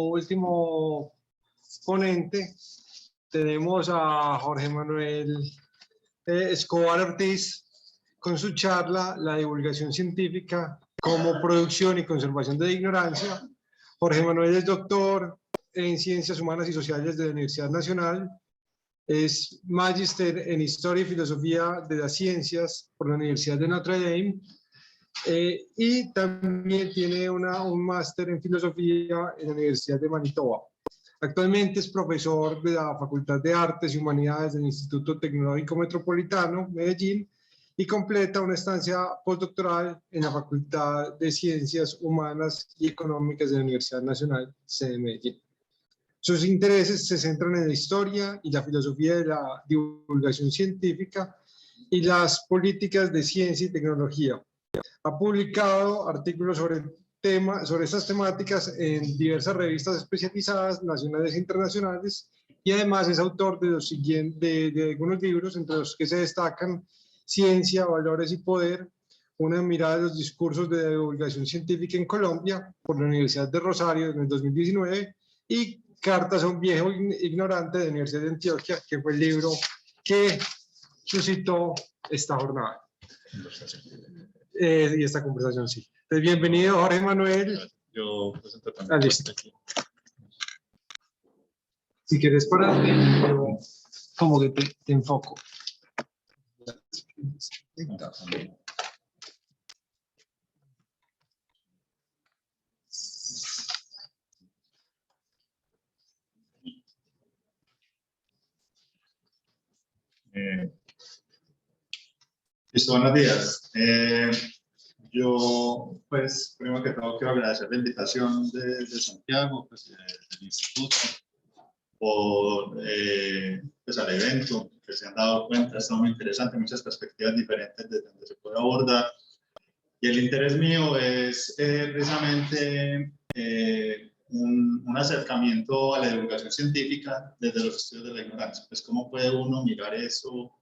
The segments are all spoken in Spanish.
último ponente tenemos a Jorge Manuel Escobar Ortiz con su charla La divulgación científica como producción y conservación de la ignorancia. Jorge Manuel es doctor en Ciencias Humanas y Sociales de la Universidad Nacional, es magíster en Historia y Filosofía de las Ciencias por la Universidad de Notre Dame, y también tiene un máster en Filosofía en la Universidad de Manitoba. Actualmente es profesor de la Facultad de Artes y Humanidades del Instituto Tecnológico Metropolitano, Medellín, y completa una estancia postdoctoral en la Facultad de Ciencias Humanas y Económicas de la Universidad Nacional, sede de Medellín. Sus intereses se centran en la historia y la filosofía de la divulgación científica y las políticas de ciencia y tecnología. Ha publicado artículos sobre estas temáticas en diversas revistas especializadas, nacionales e internacionales, y además es autor de algunos libros, entre los que se destacan Ciencia, Valores y Poder, una mirada de los discursos de la divulgación científica en Colombia, por la Universidad de Rosario en el 2019, y Cartas a un viejo ignorante de la Universidad de Antioquia, que fue el libro que suscitó esta jornada. Y esta conversación, sí. Entonces, bienvenido, Jorge Manuel. Yo presento también. Listo. Si quieres pararte, yo como que te enfoco. Listo, buenos días. Yo, pues, primero que todo, quiero agradecer la invitación de Santiago, pues, del instituto, por pues, al evento, que se han dado cuenta, está muy interesante, muchas perspectivas diferentes de donde se puede abordar. Y el interés mío es precisamente un acercamiento a la divulgación científica desde los estudios de la ignorancia. Pues, ¿cómo puede uno mirar eso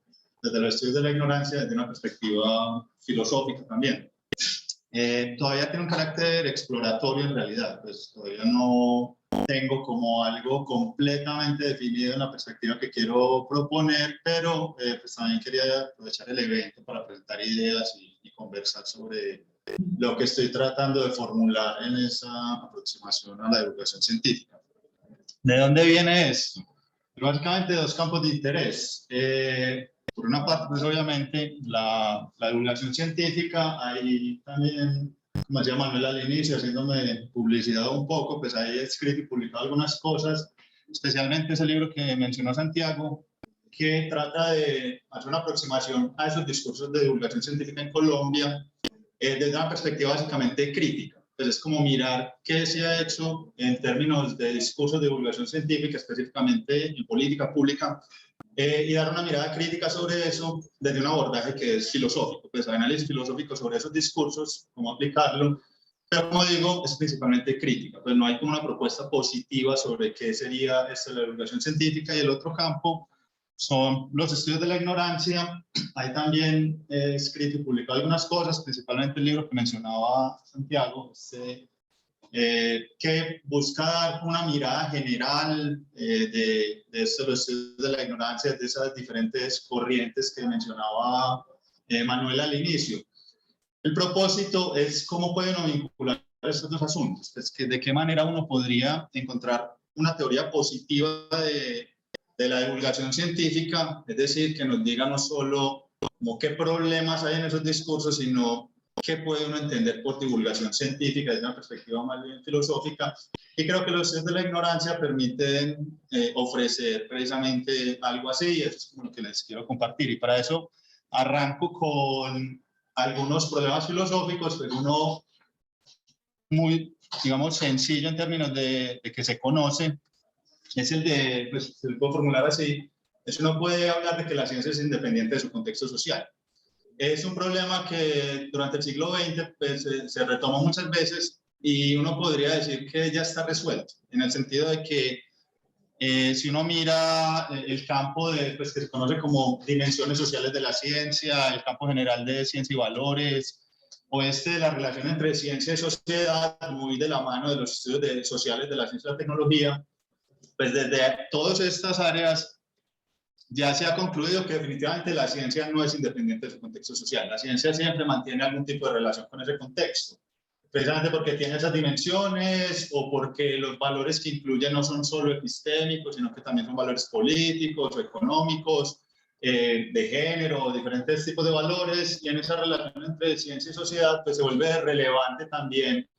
desde los estudios de la ignorancia, desde una perspectiva filosófica también? Todavía tiene un carácter exploratorio en realidad, pues todavía no tengo como algo completamente definido en la perspectiva que quiero proponer, pero pues también quería aprovechar el evento para presentar ideas y conversar sobre lo que estoy tratando de formular en esa aproximación a la divulgación científica. ¿De dónde viene esto? Básicamente dos campos de interés. Por una parte, pues obviamente, la divulgación científica, ahí también, como decía Manuel al inicio, haciéndome publicidad un poco, pues ahí he escrito y publicado algunas cosas, especialmente ese libro que mencionó Santiago, que trata de hacer una aproximación a esos discursos de divulgación científica en Colombia desde una perspectiva básicamente crítica. Pues es como mirar qué se ha hecho en términos de discursos de divulgación científica, específicamente en política pública, y dar una mirada crítica sobre eso desde un abordaje que es filosófico, pues análisis filosófico sobre esos discursos, cómo aplicarlo, pero como digo, es principalmente crítica, pues no hay como una propuesta positiva sobre qué sería esto de la divulgación científica. Y el otro campo son los estudios de la ignorancia. Ahí también he escrito y publicado algunas cosas, principalmente el libro que mencionaba Santiago, que busca dar una mirada general de estos estudios de la ignorancia, de esas diferentes corrientes que mencionaba Manuel al inicio. El propósito es cómo puede uno vincular estos dos asuntos, pues que de qué manera uno podría encontrar una teoría positiva de la divulgación científica, es decir, que nos diga no solo como qué problemas hay en esos discursos, sino qué puede uno entender por divulgación científica desde una perspectiva más bien filosófica. Y creo que los estudios de la ignorancia permiten ofrecer precisamente algo así, y eso es como lo que les quiero compartir. Y para eso arranco con algunos problemas filosóficos, pero uno muy, digamos, sencillo en términos de que se conoce, es el de, pues, se lo puedo formular así, es uno puede hablar de que la ciencia es independiente de su contexto social. Es un problema que durante el siglo XX pues, se retomó muchas veces, y uno podría decir que ya está resuelto, en el sentido de que si uno mira el campo pues, que se conoce como dimensiones sociales de la ciencia, el campo general de ciencia y valores, o de la relación entre ciencia y sociedad, muy de la mano de los estudios sociales de la ciencia y la tecnología, pues desde todas estas áreas ya se ha concluido que definitivamente la ciencia no es independiente de su contexto social. La ciencia siempre mantiene algún tipo de relación con ese contexto, precisamente porque tiene esas dimensiones o porque los valores que incluye no son solo epistémicos, sino que también son valores políticos o económicos, de género, diferentes tipos de valores, y en esa relación entre ciencia y sociedad pues se vuelve relevante también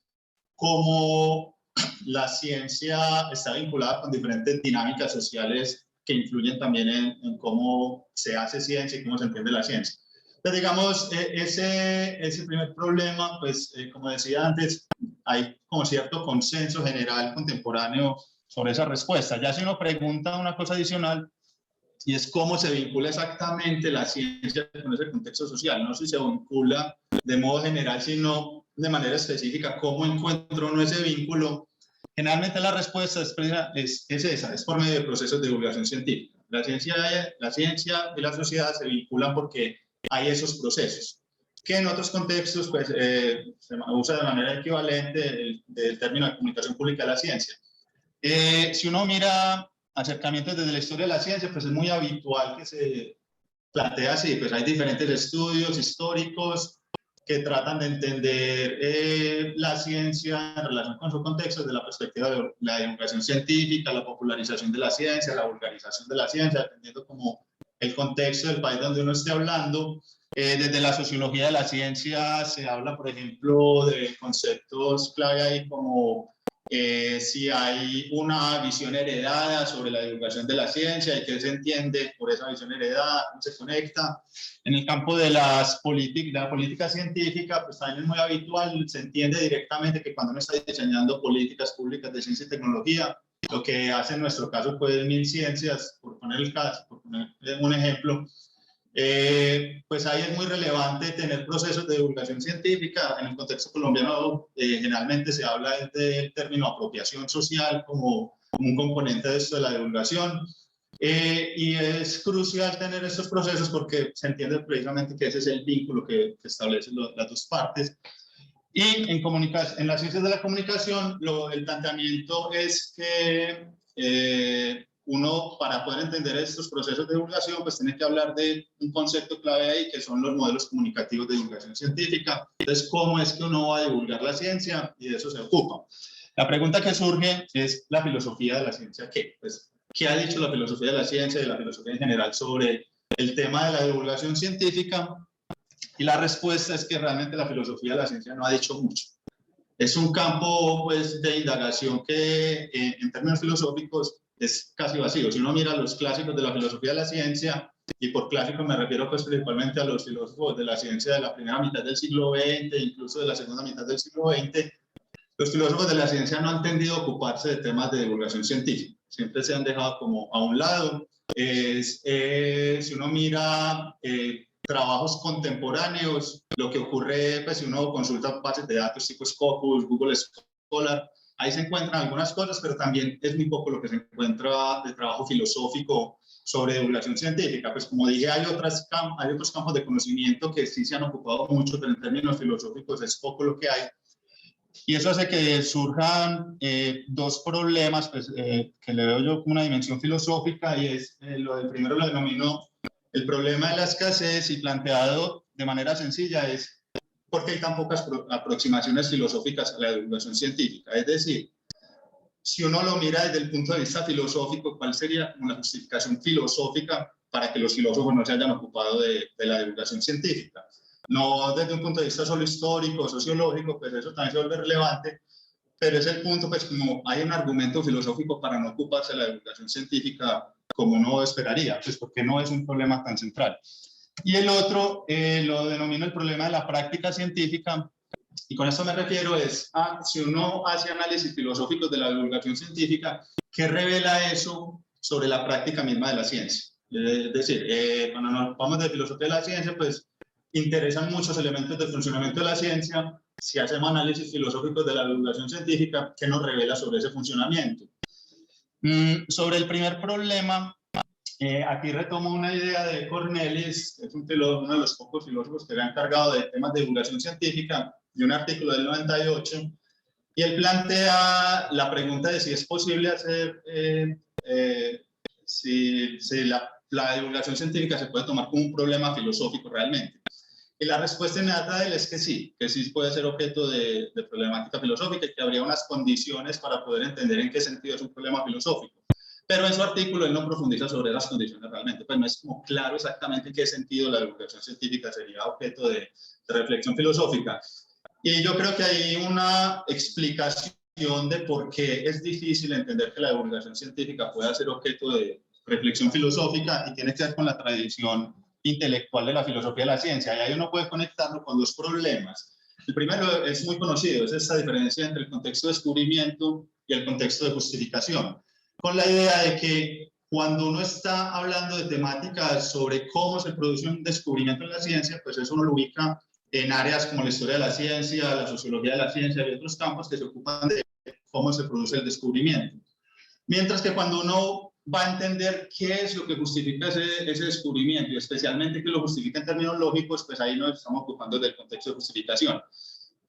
cómo la ciencia está vinculada con diferentes dinámicas sociales que influyen también en cómo se hace ciencia y cómo se entiende la ciencia. Entonces, digamos, ese primer problema, pues, como decía antes, hay como cierto consenso general contemporáneo sobre esa respuesta. Ya si uno pregunta una cosa adicional, y es cómo se vincula exactamente la ciencia con ese contexto social. No sé si se vincula de modo general, sino de manera específica, cómo encuentro uno ese vínculo. Generalmente la respuesta es esa, es por medio de procesos de divulgación científica. La ciencia y la sociedad se vinculan porque hay esos procesos, que en otros contextos pues, se usa de manera equivalente el término de comunicación pública de la ciencia. Si uno mira acercamientos desde la historia de la ciencia, pues es muy habitual que se plantea así, pues hay diferentes estudios históricos que tratan de entender la ciencia en relación con su contexto desde la perspectiva de la divulgación científica, la popularización de la ciencia, la vulgarización de la ciencia, dependiendo como el contexto del país donde uno esté hablando. Desde la sociología de la ciencia se habla, por ejemplo, de conceptos clave ahí como si hay una visión heredada sobre la divulgación de la ciencia y qué se entiende por esa visión heredada, cómo se conecta. En el campo de la política científica, pues también es muy habitual, se entiende directamente que cuando uno está diseñando políticas públicas de ciencia y tecnología, lo que hace en nuestro caso, pues, MinCiencias, por poner el caso, por poner un ejemplo, pues ahí es muy relevante tener procesos de divulgación científica. En el contexto colombiano generalmente se habla del término apropiación social como un componente de esto de la divulgación, y es crucial tener estos procesos porque se entiende precisamente que ese es el vínculo que establecen las dos partes. Y en las ciencias de la comunicación el planteamiento es que uno, para poder entender estos procesos de divulgación, pues tiene que hablar de un concepto clave ahí, que son los modelos comunicativos de divulgación científica. Entonces, ¿cómo es que uno va a divulgar la ciencia? Y de eso se ocupa. La pregunta que surge es, ¿la filosofía de la ciencia qué? Pues, ¿qué ha dicho la filosofía de la ciencia y la filosofía en general sobre el tema de la divulgación científica? Y la respuesta es que realmente la filosofía de la ciencia no ha dicho mucho. Es un campo, pues, de indagación que en términos filosóficos es casi vacío. Si uno mira los clásicos de la filosofía de la ciencia, y por clásicos me refiero pues principalmente a los filósofos de la ciencia de la primera mitad del siglo XX, incluso de la segunda mitad del siglo XX, los filósofos de la ciencia no han tendido a ocuparse de temas de divulgación científica. Siempre se han dejado como a un lado. Si uno mira trabajos contemporáneos, lo que ocurre, pues si uno consulta bases de datos tipo Scopus, Google Scholar, ahí se encuentran algunas cosas, pero también es muy poco lo que se encuentra de trabajo filosófico sobre divulgación científica. Pues como dije, hay otros campos de conocimiento que sí se han ocupado mucho, pero en términos filosóficos es poco lo que hay. Y eso hace que surjan dos problemas pues, que le veo yo como una dimensión filosófica, y es primero lo denomino el problema de la escasez, y planteado de manera sencilla es ¿por qué hay tan pocas aproximaciones filosóficas a la divulgación científica? Es decir, si uno lo mira desde el punto de vista filosófico, ¿cuál sería una justificación filosófica para que los filósofos no se hayan ocupado de la divulgación científica? No desde un punto de vista solo histórico, sociológico, pues eso también se vuelve relevante, pero es el punto, pues como hay un argumento filosófico para no ocuparse de la divulgación científica como uno esperaría, pues porque no es un problema tan central. Y el otro lo denomino el problema de la práctica científica, y con esto me refiero es a si uno hace análisis filosóficos de la divulgación científica, ¿qué revela eso sobre la práctica misma de la ciencia? Es decir, cuando nos vamos de filosofía de la ciencia, pues interesan muchos elementos del funcionamiento de la ciencia. Si hacemos análisis filosóficos de la divulgación científica, ¿qué nos revela sobre ese funcionamiento? Sobre el primer problema, Aquí retomo una idea de Cornelis, es uno de los pocos filósofos que se ha encargado de temas de divulgación científica, de un artículo del 98, y él plantea la pregunta de si es posible hacer, si la divulgación científica se puede tomar como un problema filosófico realmente. Y la respuesta inmediata de él es que sí puede ser objeto de problemática filosófica y que habría unas condiciones para poder entender en qué sentido es un problema filosófico. Pero en su artículo él no profundiza sobre las condiciones realmente, pues no es como claro exactamente en qué sentido la divulgación científica sería objeto de reflexión filosófica. Y yo creo que hay una explicación de por qué es difícil entender que la divulgación científica pueda ser objeto de reflexión filosófica y tiene que ver con la tradición intelectual de la filosofía de la ciencia. Y ahí uno puede conectarlo con dos problemas. El primero es muy conocido, es esta diferencia entre el contexto de descubrimiento y el contexto de justificación, con la idea de que cuando uno está hablando de temáticas sobre cómo se produce un descubrimiento en la ciencia, pues eso uno lo ubica en áreas como la historia de la ciencia, la sociología de la ciencia y otros campos que se ocupan de cómo se produce el descubrimiento. Mientras que cuando uno va a entender qué es lo que justifica ese descubrimiento, y especialmente que lo justifica en términos lógicos, pues ahí nos estamos ocupando del contexto de justificación.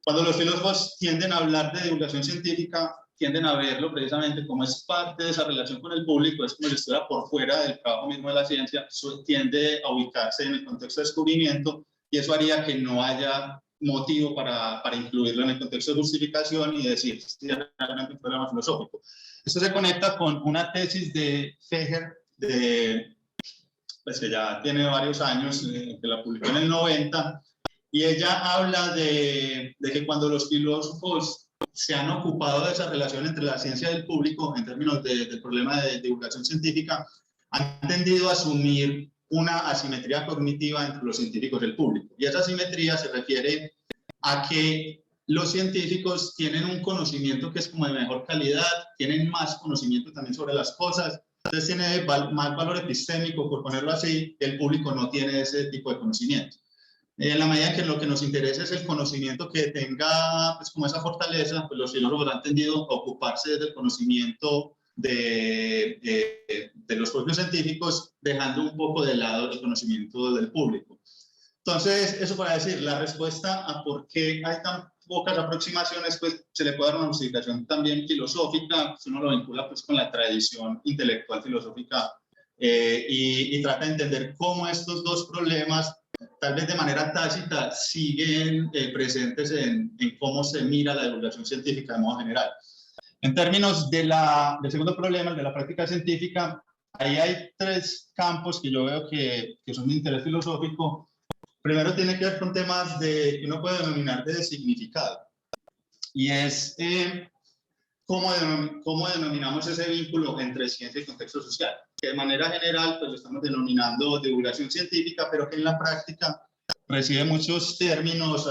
Cuando los filósofos tienden a hablar de divulgación científica, tienden a verlo precisamente como es parte de esa relación con el público, es como si estuviera por fuera del trabajo mismo de la ciencia, tiende a ubicarse en el contexto de descubrimiento, y eso haría que no haya motivo para incluirlo en el contexto de justificación y decir si es realmente un problema filosófico. Esto se conecta con una tesis de Feher, pues que ya tiene varios años, que la publicó en el 90, y ella habla de que cuando los filósofos se han ocupado de esa relación entre la ciencia y el público en términos del problema de divulgación científica, han tendido a asumir una asimetría cognitiva entre los científicos y el público. Y esa asimetría se refiere a que los científicos tienen un conocimiento que es como de mejor calidad, tienen más conocimiento también sobre las cosas, entonces tiene más valor epistémico, por ponerlo así, el público no tiene ese tipo de conocimiento. En la medida en que lo que nos interesa es el conocimiento que tenga pues, como esa fortaleza, pues los filósofos han tendido a ocuparse del conocimiento de los propios científicos, dejando un poco de lado el conocimiento del público. Entonces, eso para decir, la respuesta a por qué hay tan pocas aproximaciones, pues se le puede dar una justificación también filosófica, si uno lo vincula pues con la tradición intelectual filosófica y trata de entender cómo estos dos problemas, tal vez de manera tácita, siguen presentes en cómo se mira la divulgación científica de modo general. En términos del segundo problema, el de la práctica científica, ahí hay tres campos que yo veo que son de interés filosófico. Primero tiene que ver con temas que uno puede denominar de significado, y es cómo denominamos ese vínculo entre ciencia y contexto social, que de manera general pues lo estamos denominando divulgación científica, pero que en la práctica recibe muchos términos.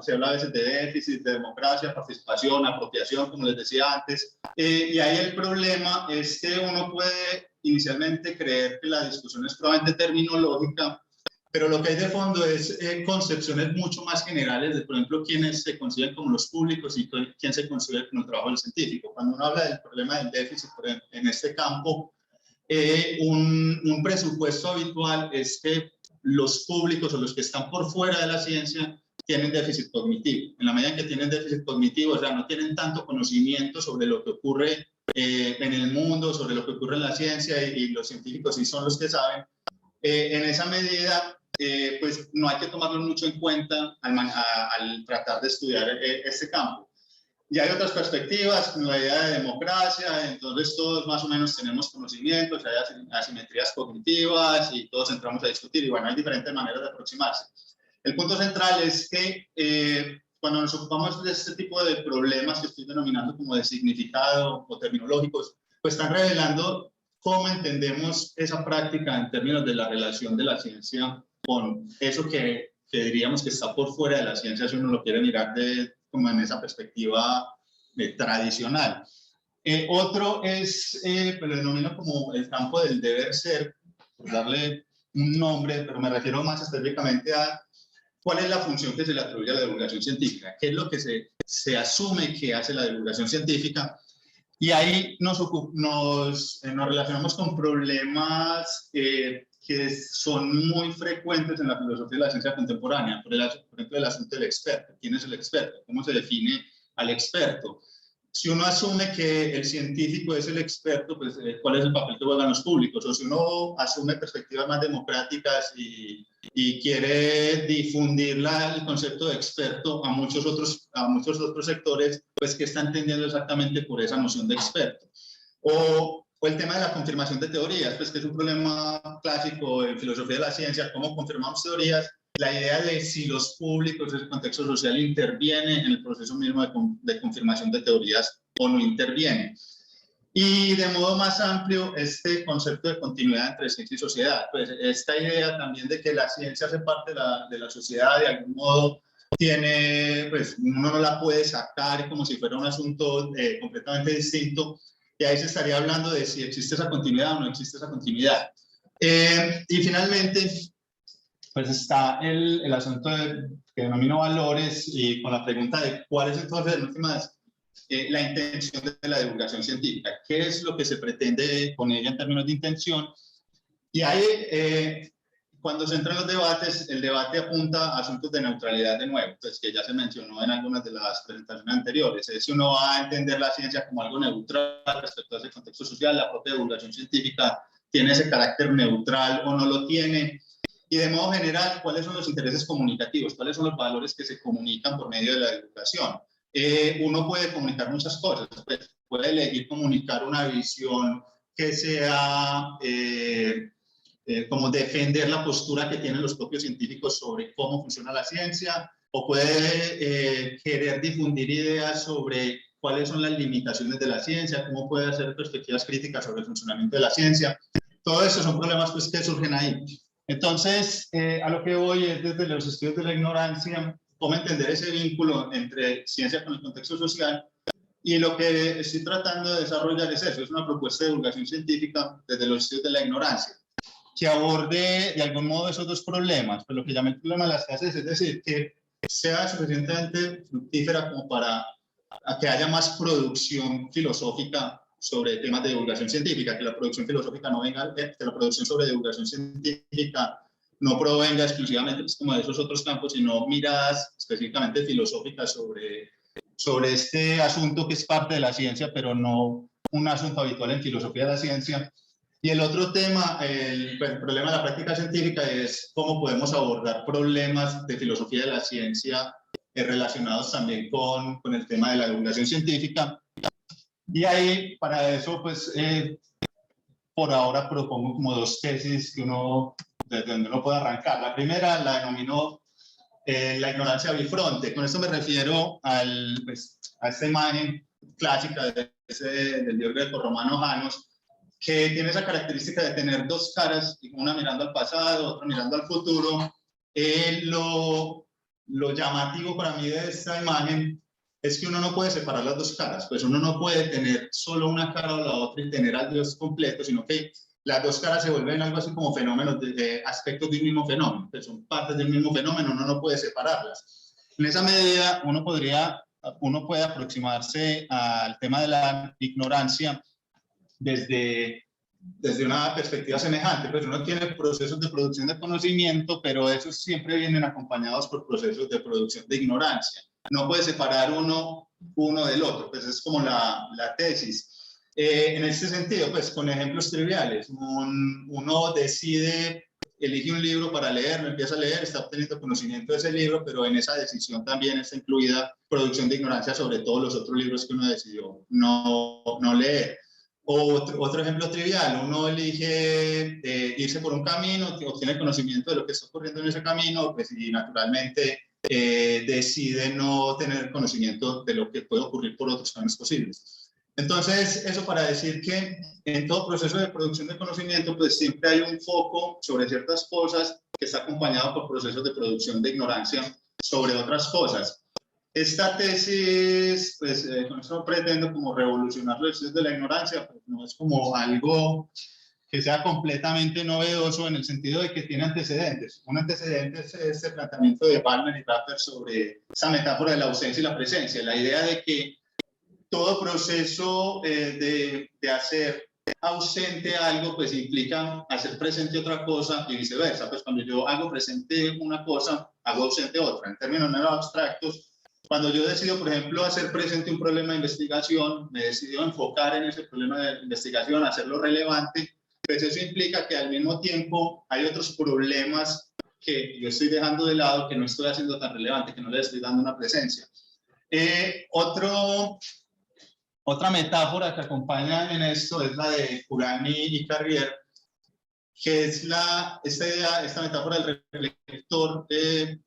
Se habla a veces de déficit, de democracia, participación, apropiación, como les decía antes, y ahí el problema es que uno puede inicialmente creer que la discusión es probablemente terminológica, pero lo que hay de fondo es concepciones mucho más generales de, por ejemplo, quiénes se conciben como los públicos y quién se concibe como el trabajo del científico. Cuando uno habla del problema del déficit en este campo, un presupuesto habitual es que los públicos o los que están por fuera de la ciencia tienen déficit cognitivo. En la medida en que tienen déficit cognitivo, o sea, no tienen tanto conocimiento sobre lo que ocurre en el mundo, sobre lo que ocurre en la ciencia, y los científicos sí son los que saben. En esa medida, pues no hay que tomarlo mucho en cuenta al tratar de estudiar este campo. Y hay otras perspectivas, como la idea de democracia, entonces todos más o menos tenemos conocimientos, hay asimetrías cognitivas y todos entramos a discutir, y bueno, hay diferentes maneras de aproximarse. El punto central es que cuando nos ocupamos de este tipo de problemas que estoy denominando como de significado o terminológicos, pues están revelando cómo entendemos esa práctica en términos de la relación de la ciencia con eso que diríamos que está por fuera de la ciencia, si uno lo quiere mirar como en esa perspectiva tradicional. Otro es, pues lo denomino como el campo del deber ser, por darle un nombre, pero me refiero más específicamente a cuál es la función que se le atribuye a la divulgación científica, qué es lo que se asume que hace la divulgación científica, Y ahí nos relacionamos con problemas que son muy frecuentes en la filosofía de la ciencia contemporánea. Por ejemplo, el asunto del experto. ¿Quién es el experto? ¿Cómo se define al experto? Si uno asume que el científico es el experto, pues ¿cuál es el papel que juegan los públicos? O si uno asume perspectivas más democráticas y quiere difundir el concepto de experto a muchos otros sectores, pues ¿qué está entendiendo exactamente por esa noción de experto? O el tema de la confirmación de teorías, pues que es un problema clásico en filosofía de la ciencia, cómo confirmamos teorías. La idea de si los públicos, el contexto social interviene en el proceso mismo de confirmación de teorías o no interviene. Y de modo más amplio, este concepto de continuidad entre ciencia y sociedad, pues esta idea también de que la ciencia hace parte de la sociedad, de algún modo tiene, pues uno no la puede sacar como si fuera un asunto completamente distinto, y ahí se estaría hablando de si existe esa continuidad o no existe esa continuidad. Y finalmente, pues está el asunto que denomino valores, y con la pregunta de cuál es entonces, en últimas, la intención de la divulgación científica. ¿Qué es lo que se pretende con ella en términos de intención? Y ahí, cuando se entran los debates, el debate apunta a asuntos de neutralidad de nuevo, pues que ya se mencionó en algunas de las presentaciones anteriores. Es si uno va a entender la ciencia como algo neutral respecto a ese contexto social, la propia divulgación científica tiene ese carácter neutral o no lo tiene. Y de modo general, ¿cuáles son los intereses comunicativos? ¿Cuáles son los valores que se comunican por medio de la divulgación? Uno puede comunicar muchas cosas, pues, puede elegir comunicar una visión que sea como defender la postura que tienen los propios científicos sobre cómo funciona la ciencia, o puede querer difundir ideas sobre cuáles son las limitaciones de la ciencia, cómo puede hacer perspectivas críticas sobre el funcionamiento de la ciencia. Todo eso son problemas pues, que surgen ahí. Entonces, a lo que voy es desde los estudios de la ignorancia, cómo entender ese vínculo entre ciencia con el contexto social. Y lo que estoy tratando de desarrollar es eso, es una propuesta de divulgación científica desde los estudios de la ignorancia, que aborde de algún modo esos dos problemas, pues lo que llama el problema de la escasez, es decir, que sea suficientemente fructífera como para que haya más producción filosófica sobre temas de divulgación científica, que la producción filosófica no venga, que la producción sobre divulgación científica no provenga exclusivamente pues, como de esos otros campos, sino miradas específicamente filosóficas sobre este asunto que es parte de la ciencia, pero no un asunto habitual en filosofía de la ciencia. Y el otro tema, el problema de la práctica científica, es cómo podemos abordar problemas de filosofía de la ciencia relacionados también con el tema de la divulgación científica. Y ahí, para eso, pues, por ahora propongo como dos tesis que desde donde uno puede arrancar. La primera la denomino la ignorancia bifronte. Con esto me refiero a esta imagen clásica del dios grecorromano Janos, que tiene esa característica de tener dos caras, una mirando al pasado, otra mirando al futuro. Lo llamativo para mí de esta imagen es que uno no puede separar las dos caras, pues uno no puede tener solo una cara o la otra y tener al Dios completo, sino que las dos caras se vuelven algo así como fenómenos, aspectos de un mismo fenómeno, que son partes del mismo fenómeno, uno no puede separarlas. En esa medida, uno puede aproximarse al tema de la ignorancia desde una perspectiva semejante, pues uno tiene procesos de producción de conocimiento, pero esos siempre vienen acompañados por procesos de producción de ignorancia. No puede separar uno del otro, pues es como la tesis. En este sentido, pues con ejemplos triviales, uno elige un libro para leer, lo empieza a leer, está obteniendo conocimiento de ese libro, pero en esa decisión también está incluida producción de ignorancia sobre todos los otros libros que uno decidió no leer. Otro ejemplo trivial, uno elige irse por un camino, obtiene conocimiento de lo que está ocurriendo en ese camino, pues, y naturalmente decide no tener conocimiento de lo que puede ocurrir por otros caminos posibles. Entonces, eso para decir que en todo proceso de producción de conocimiento, pues siempre hay un foco sobre ciertas cosas que está acompañado por procesos de producción de ignorancia sobre otras cosas. Esta tesis, pues con eso pretendo como revolucionar los estudios de la ignorancia, pues no es como algo que sea completamente novedoso en el sentido de que tiene antecedentes. Un antecedente es este planteamiento de Ballmer y Rafter sobre esa metáfora de la ausencia y la presencia, la idea de que todo proceso de hacer ausente algo, pues implica hacer presente otra cosa y viceversa. Pues cuando yo hago presente una cosa, hago ausente otra. En términos menos abstractos, cuando yo decido, por ejemplo, hacer presente un problema de investigación, me decido enfocar en ese problema de investigación, hacerlo relevante, pues eso implica que al mismo tiempo hay otros problemas que yo estoy dejando de lado, que no estoy haciendo tan relevante, que no le estoy dando una presencia. Otra metáfora que acompaña en esto es la de Curani y Carrier, que es esta metáfora del reflector,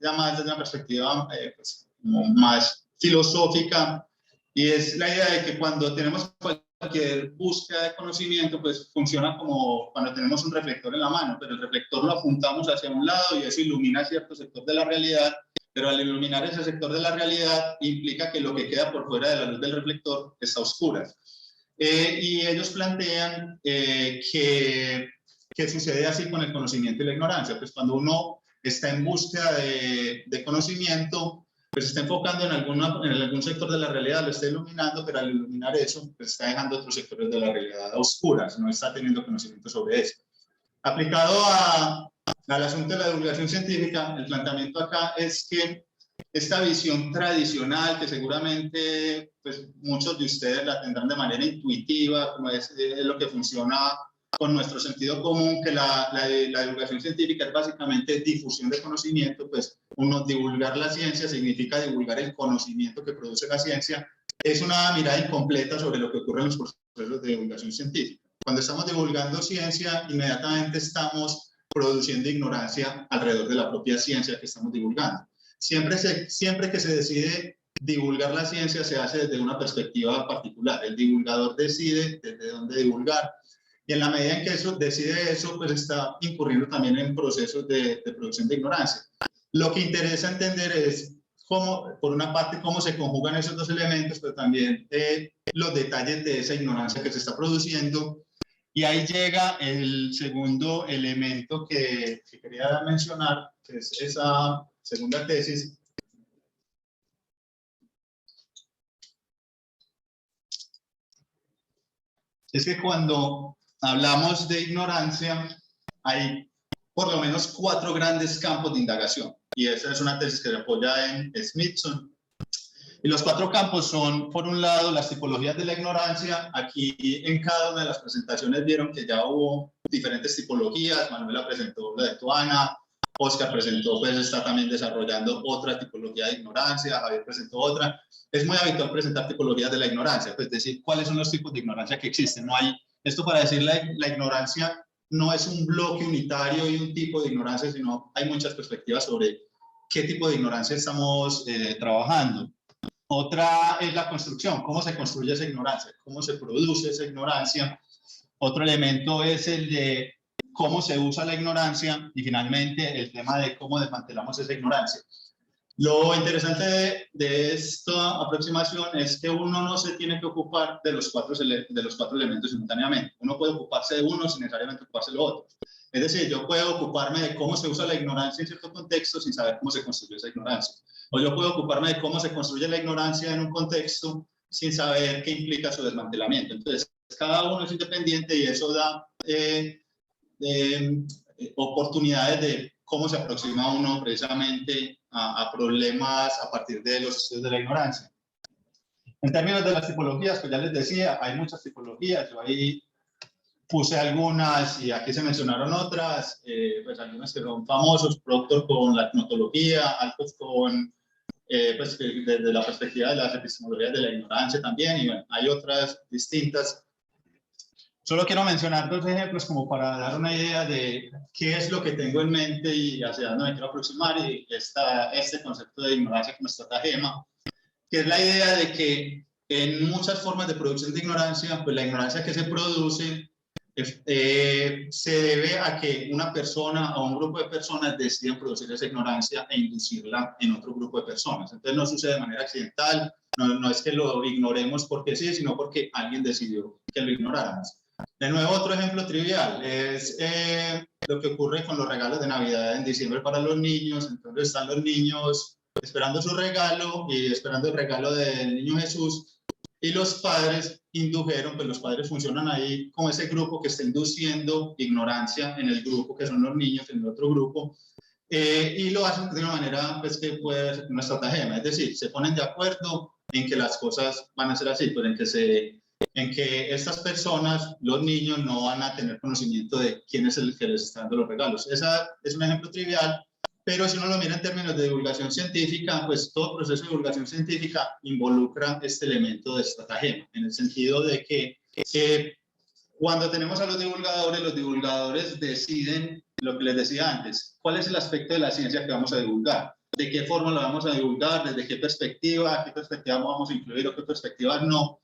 ya más desde una perspectiva pues, más filosófica, y es la idea de que cuando tenemos cualquier búsqueda de conocimiento, pues funciona como cuando tenemos un reflector en la mano, pero el reflector lo apuntamos hacia un lado y eso ilumina cierto sector de la realidad, pero al iluminar ese sector de la realidad implica que lo que queda por fuera de la luz del reflector está a oscuras. Y ellos plantean que sucede así con el conocimiento y la ignorancia. Pues cuando uno está en búsqueda de conocimiento, pues está enfocando en algún sector de la realidad, lo está iluminando, pero al iluminar eso, pues está dejando otros sectores de la realidad a oscuras, no está teniendo conocimiento sobre eso. Aplicado al asunto de la divulgación científica, el planteamiento acá es que esta visión tradicional, que seguramente pues, muchos de ustedes la tendrán de manera intuitiva, como es lo que funciona con nuestro sentido común, que la divulgación científica es básicamente difusión de conocimiento, pues divulgar la ciencia significa divulgar el conocimiento que produce la ciencia, es una mirada incompleta sobre lo que ocurre en los procesos de divulgación científica. Cuando estamos divulgando ciencia, inmediatamente estamos produciendo ignorancia alrededor de la propia ciencia que estamos divulgando. Siempre que se decide divulgar la ciencia, se hace desde una perspectiva particular. El divulgador decide desde dónde divulgar, y en la medida en que decide eso, pues está incurriendo también en procesos de producción de ignorancia. Lo que interesa entender es cómo, por una parte, cómo se conjugan esos dos elementos, pero también los detalles de esa ignorancia que se está produciendo. Y ahí llega el segundo elemento que quería mencionar, que es esa segunda tesis. Es que cuando hablamos de ignorancia, hay por lo menos 4 grandes campos de indagación. Y esa es una tesis que se apoya en Smithson. Y los 4 campos son, por un lado, las tipologías de la ignorancia. Aquí en cada una de las presentaciones vieron que ya hubo diferentes tipologías. Manuela presentó la de Tuana, Oscar presentó, pues está también desarrollando otra tipología de ignorancia, Javier presentó otra. Es muy habitual presentar tipologías de la ignorancia, pues decir cuáles son los tipos de ignorancia que existen. No hay, esto para decir la ignorancia no es un bloque unitario y un tipo de ignorancia, sino hay muchas perspectivas sobre qué tipo de ignorancia estamos trabajando. Otra es la construcción, cómo se construye esa ignorancia, cómo se produce esa ignorancia. Otro elemento es el de cómo se usa la ignorancia y finalmente el tema de cómo desmantelamos esa ignorancia. Lo interesante de esta aproximación es que uno no se tiene que ocupar de los cuatro elementos simultáneamente. Uno puede ocuparse de uno sin necesariamente ocuparse de lo otro. Es decir, yo puedo ocuparme de cómo se usa la ignorancia en cierto contexto sin saber cómo se construye esa ignorancia. O yo puedo ocuparme de cómo se construye la ignorancia en un contexto sin saber qué implica su desmantelamiento. Entonces, cada uno es independiente y eso da oportunidades de cómo se aproxima uno precisamente a problemas a partir de los estudios de la ignorancia. En términos de las tipologías, pues ya les decía, hay muchas tipologías. Yo ahí puse algunas y aquí se mencionaron otras, pues algunas que son famosos, Proctor con la etnotología, Altos con, pues desde la perspectiva de las epistemologías de la ignorancia también, y bueno, hay otras distintas. Solo quiero mencionar 2 ejemplos como para dar una idea de qué es lo que tengo en mente y hacia dónde me quiero aproximar, y este concepto de ignorancia que nos trata Gema, que es la idea de que en muchas formas de producción de ignorancia, pues la ignorancia que se produce se debe a que una persona o un grupo de personas deciden producir esa ignorancia e inducirla en otro grupo de personas. Entonces no sucede de manera accidental, no es que lo ignoremos porque sí, sino porque alguien decidió que lo ignoráramos. De nuevo, otro ejemplo trivial es lo que ocurre con los regalos de Navidad en diciembre para los niños. Entonces están los niños esperando su regalo y esperando el regalo del niño Jesús, y los padres indujeron, pues los padres funcionan ahí como ese grupo que está induciendo ignorancia en el grupo, que son los niños en el otro grupo, y lo hacen de una manera pues, que puede ser una estratagema, es decir, se ponen de acuerdo en que las cosas van a ser así, pues en que estas personas, los niños, no van a tener conocimiento de quién es el que les está dando los regalos. Esa es un ejemplo trivial, pero si uno lo mira en términos de divulgación científica, pues todo proceso de divulgación científica involucra este elemento de estratagema, en el sentido de que cuando tenemos a los divulgadores deciden lo que les decía antes, cuál es el aspecto de la ciencia que vamos a divulgar, de qué forma lo vamos a divulgar, desde qué perspectiva vamos a incluir o qué perspectivas no.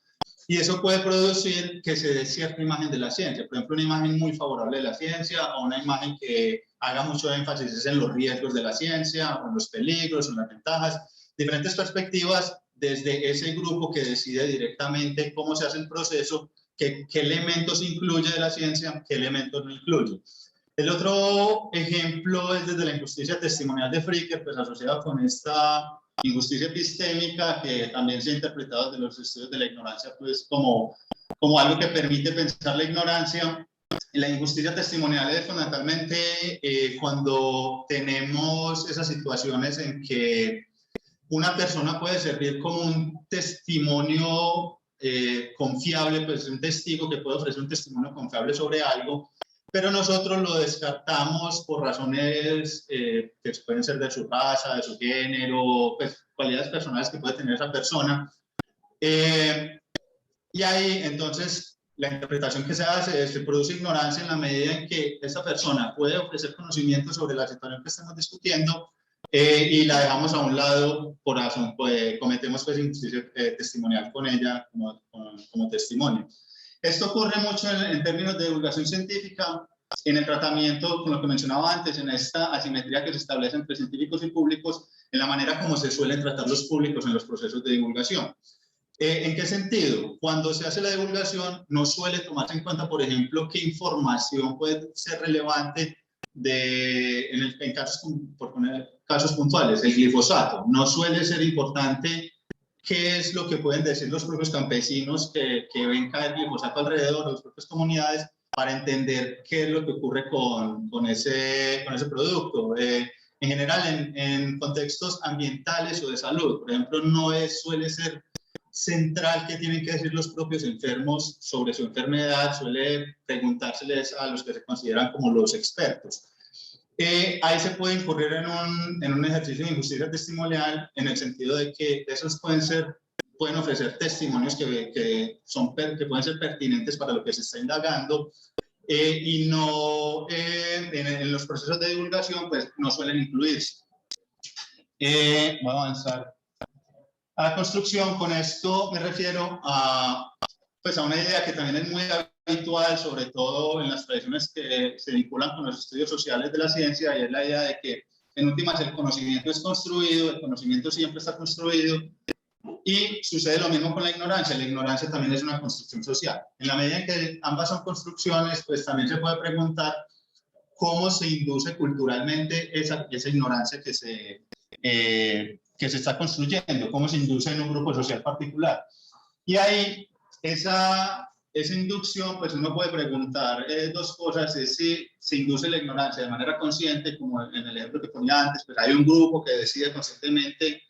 Y eso puede producir que se dé cierta imagen de la ciencia, por ejemplo, una imagen muy favorable de la ciencia o una imagen que haga mucho énfasis en los riesgos de la ciencia, o en los peligros, o en las ventajas, diferentes perspectivas desde ese grupo que decide directamente cómo se hace el proceso, qué elementos incluye de la ciencia, qué elementos no incluye. El otro ejemplo es desde la injusticia testimonial de Fricker, pues asociada con esta injusticia epistémica que también se ha interpretado desde los estudios de la ignorancia, pues como algo que permite pensar la ignorancia. La injusticia testimonial es fundamentalmente cuando tenemos esas situaciones en que una persona puede servir como un testimonio confiable, pues un testigo que puede ofrecer un testimonio confiable sobre algo, pero nosotros lo descartamos por razones que pueden ser de su raza, de su género, pues cualidades personales que puede tener esa persona. Y ahí entonces la interpretación que se hace es que produce ignorancia en la medida en que esa persona puede ofrecer conocimiento sobre la situación que estamos discutiendo y la dejamos a un lado por razón, pues cometemos pues injusticia testimonial con ella como testimonio. Esto ocurre mucho en términos de divulgación científica, en el tratamiento, con lo que mencionaba antes, en esta asimetría que se establece entre científicos y públicos, en la manera como se suelen tratar los públicos en los procesos de divulgación. ¿En qué sentido? Cuando se hace la divulgación, no suele tomarse en cuenta, por ejemplo, qué información puede ser relevante en casos, por poner casos puntuales, el glifosato. No suele ser importante qué es lo que pueden decir los propios campesinos que ven caer glifosato alrededor de las propias comunidades para entender qué es lo que ocurre con ese producto. En general, en contextos ambientales o de salud, por ejemplo, no suele ser central que tienen que decir los propios enfermos sobre su enfermedad, suele preguntárseles a los que se consideran como los expertos. Ahí se puede incurrir en un ejercicio de injusticia testimonial en el sentido de que esos pueden ofrecer testimonios que pueden ser pertinentes para lo que se está indagando y no en los procesos de divulgación pues no suelen incluirse. Voy a avanzar a la construcción. Con esto me refiero a una idea que también es muy habitual, sobre todo en las tradiciones que se vinculan con los estudios sociales de la ciencia, y es la idea de que en últimas el conocimiento es construido, el conocimiento siempre está construido, y sucede lo mismo con la ignorancia también es una construcción social. En la medida en que ambas son construcciones, pues también se puede preguntar cómo se induce culturalmente esa ignorancia que se está construyendo, cómo se induce en un grupo social particular. Y ahí esa inducción, pues uno puede preguntar dos cosas: es si se induce la ignorancia de manera consciente, como en el ejemplo que ponía antes, pues hay un grupo que decide conscientemente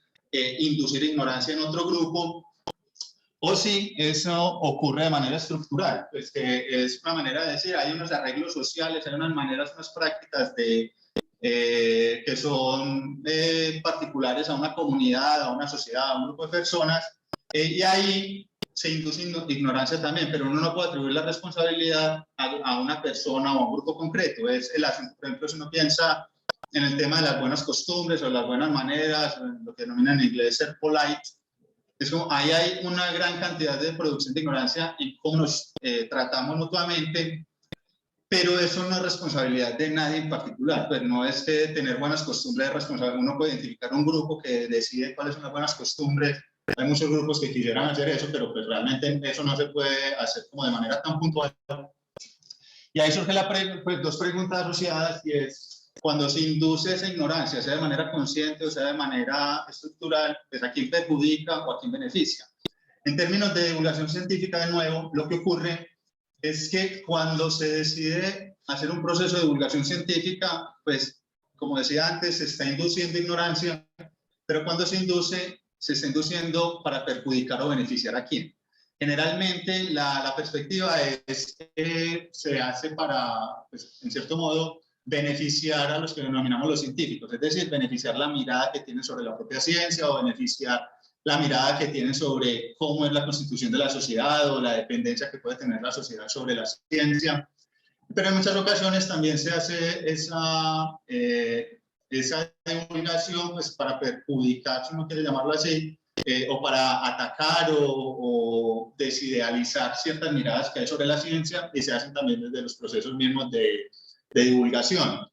inducir ignorancia en otro grupo, o si eso ocurre de manera estructural, pues que es una manera de decir, hay unos arreglos sociales, hay unas maneras, unas prácticas que son particulares a una comunidad, a una sociedad, a un grupo de personas, y ahí se induce ignorancia también, pero uno no puede atribuir la responsabilidad a una persona o a un grupo concreto. Es el asunto, por ejemplo, si uno piensa en el tema de las buenas costumbres o las buenas maneras, lo que denominan en inglés ser polite, es como ahí hay una gran cantidad de producción de ignorancia en cómo nos tratamos mutuamente, pero eso no es responsabilidad de nadie en particular. Pues no es que tener buenas costumbres es responsabilidad. Uno puede identificar un grupo que decide cuáles son las buenas costumbres. Hay muchos grupos que quisieran hacer eso, pero pues realmente eso no se puede hacer como de manera tan puntual. Y ahí surge pues, dos preguntas asociadas, y es, cuando se induce esa ignorancia, sea de manera consciente o sea de manera estructural, pues a quién perjudica o a quién beneficia. En términos de divulgación científica, de nuevo, lo que ocurre es que cuando se decide hacer un proceso de divulgación científica, pues, como decía antes, se está induciendo ignorancia, pero cuando se induce, se está induciendo para perjudicar o beneficiar a quién. Generalmente la perspectiva es que se hace para, pues, en cierto modo, beneficiar a los que denominamos los científicos, es decir, beneficiar la mirada que tienen sobre la propia ciencia o beneficiar la mirada que tienen sobre cómo es la constitución de la sociedad o la dependencia que puede tener la sociedad sobre la ciencia. Pero en muchas ocasiones también se hace esa divulgación pues, para perjudicar, si uno quiere llamarlo así, o para atacar o desidealizar ciertas miradas que hay sobre la ciencia, y se hacen también desde los procesos mismos de divulgación.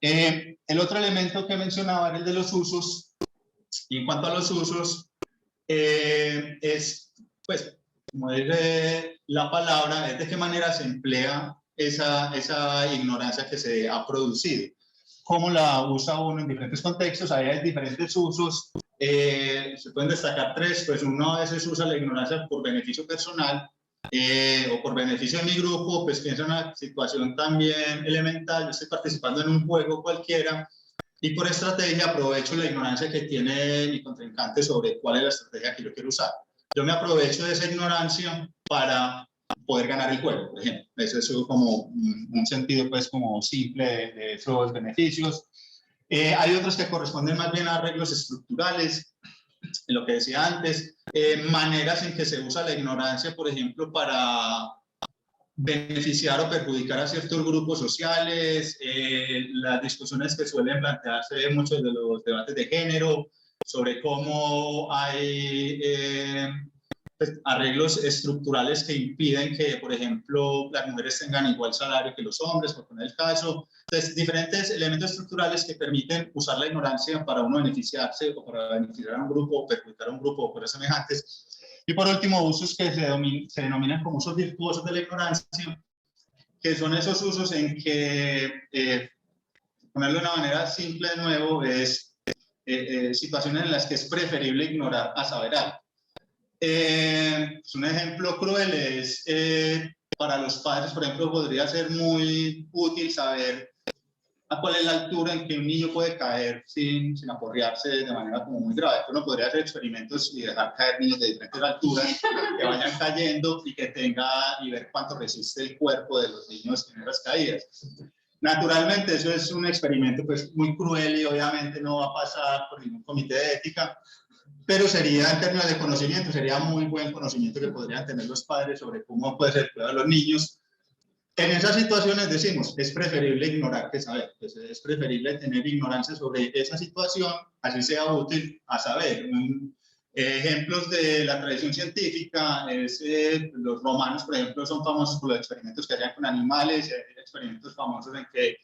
El otro elemento que mencionaba era el de los usos, y en cuanto a los usos, es, pues, como dice la palabra, es de qué manera se emplea esa ignorancia que se ha producido. Cómo la usa uno en diferentes contextos, ahí hay diferentes usos. Se pueden destacar tres, pues uno a veces usa la ignorancia por beneficio personal o por beneficio de mi grupo, pues piensa en una situación también elemental, yo estoy participando en un juego cualquiera y por estrategia aprovecho la ignorancia que tiene mi contrincante sobre cuál es la estrategia que yo quiero usar. Yo me aprovecho de esa ignorancia para poder ganar el juego, por ejemplo. Eso es como un sentido pues como simple de esos beneficios. Hay otros que corresponden más bien a arreglos estructurales, lo que decía antes, maneras en que se usa la ignorancia, por ejemplo, para beneficiar o perjudicar a ciertos grupos sociales, las discusiones que suelen plantearse en muchos de los debates de género, sobre cómo hay pues, arreglos estructurales que impiden que, por ejemplo, las mujeres tengan igual salario que los hombres, por poner el caso. Entonces, diferentes elementos estructurales que permiten usar la ignorancia para uno beneficiarse o para beneficiar a un grupo o perjudicar a un grupo o cosas semejantes. Y por último, usos que se denominan como usos virtuosos de la ignorancia, que son esos usos en que, ponerlo de una manera simple de nuevo, es situaciones en las que es preferible ignorar a saber algo. Un ejemplo cruel es, para los padres, por ejemplo, podría ser muy útil saber a cuál es la altura en que un niño puede caer sin aporrearse de manera como muy grave. Uno podría hacer experimentos y dejar caer niños de diferentes alturas que vayan cayendo y ver cuánto resiste el cuerpo de los niños en esas caídas. Naturalmente, eso es un experimento pues, muy cruel y obviamente no va a pasar por ningún comité de ética, pero sería, en términos de conocimiento, sería muy buen conocimiento que podrían tener los padres sobre cómo puede ser cuidado de los niños. En esas situaciones decimos, es preferible ignorar que saber, pues es preferible tener ignorancia sobre esa situación, así sea útil a saber. Ejemplos de la tradición científica, los romanos, por ejemplo, son famosos por los experimentos que hacían con animales, experimentos famosos en que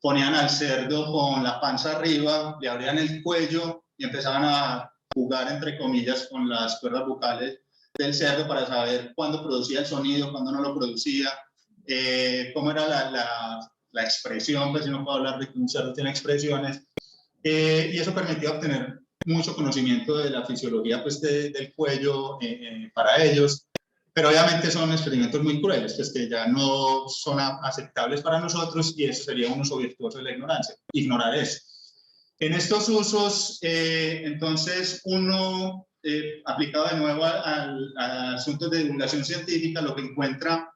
ponían al cerdo con la panza arriba, le abrían el cuello y empezaban a jugar, entre comillas, con las cuerdas vocales del cerdo para saber cuándo producía el sonido, cuándo no lo producía. Cómo era la expresión, pues si no puedo hablar de que un cerdo tiene expresiones, y eso permitía obtener mucho conocimiento de la fisiología pues, del cuello para ellos, pero obviamente son experimentos muy crueles, pues que ya no son aceptables para nosotros y eso sería un uso virtuoso de la ignorancia, ignorar eso. En estos usos, entonces, uno, aplicado de nuevo a asuntos de divulgación científica, lo que encuentra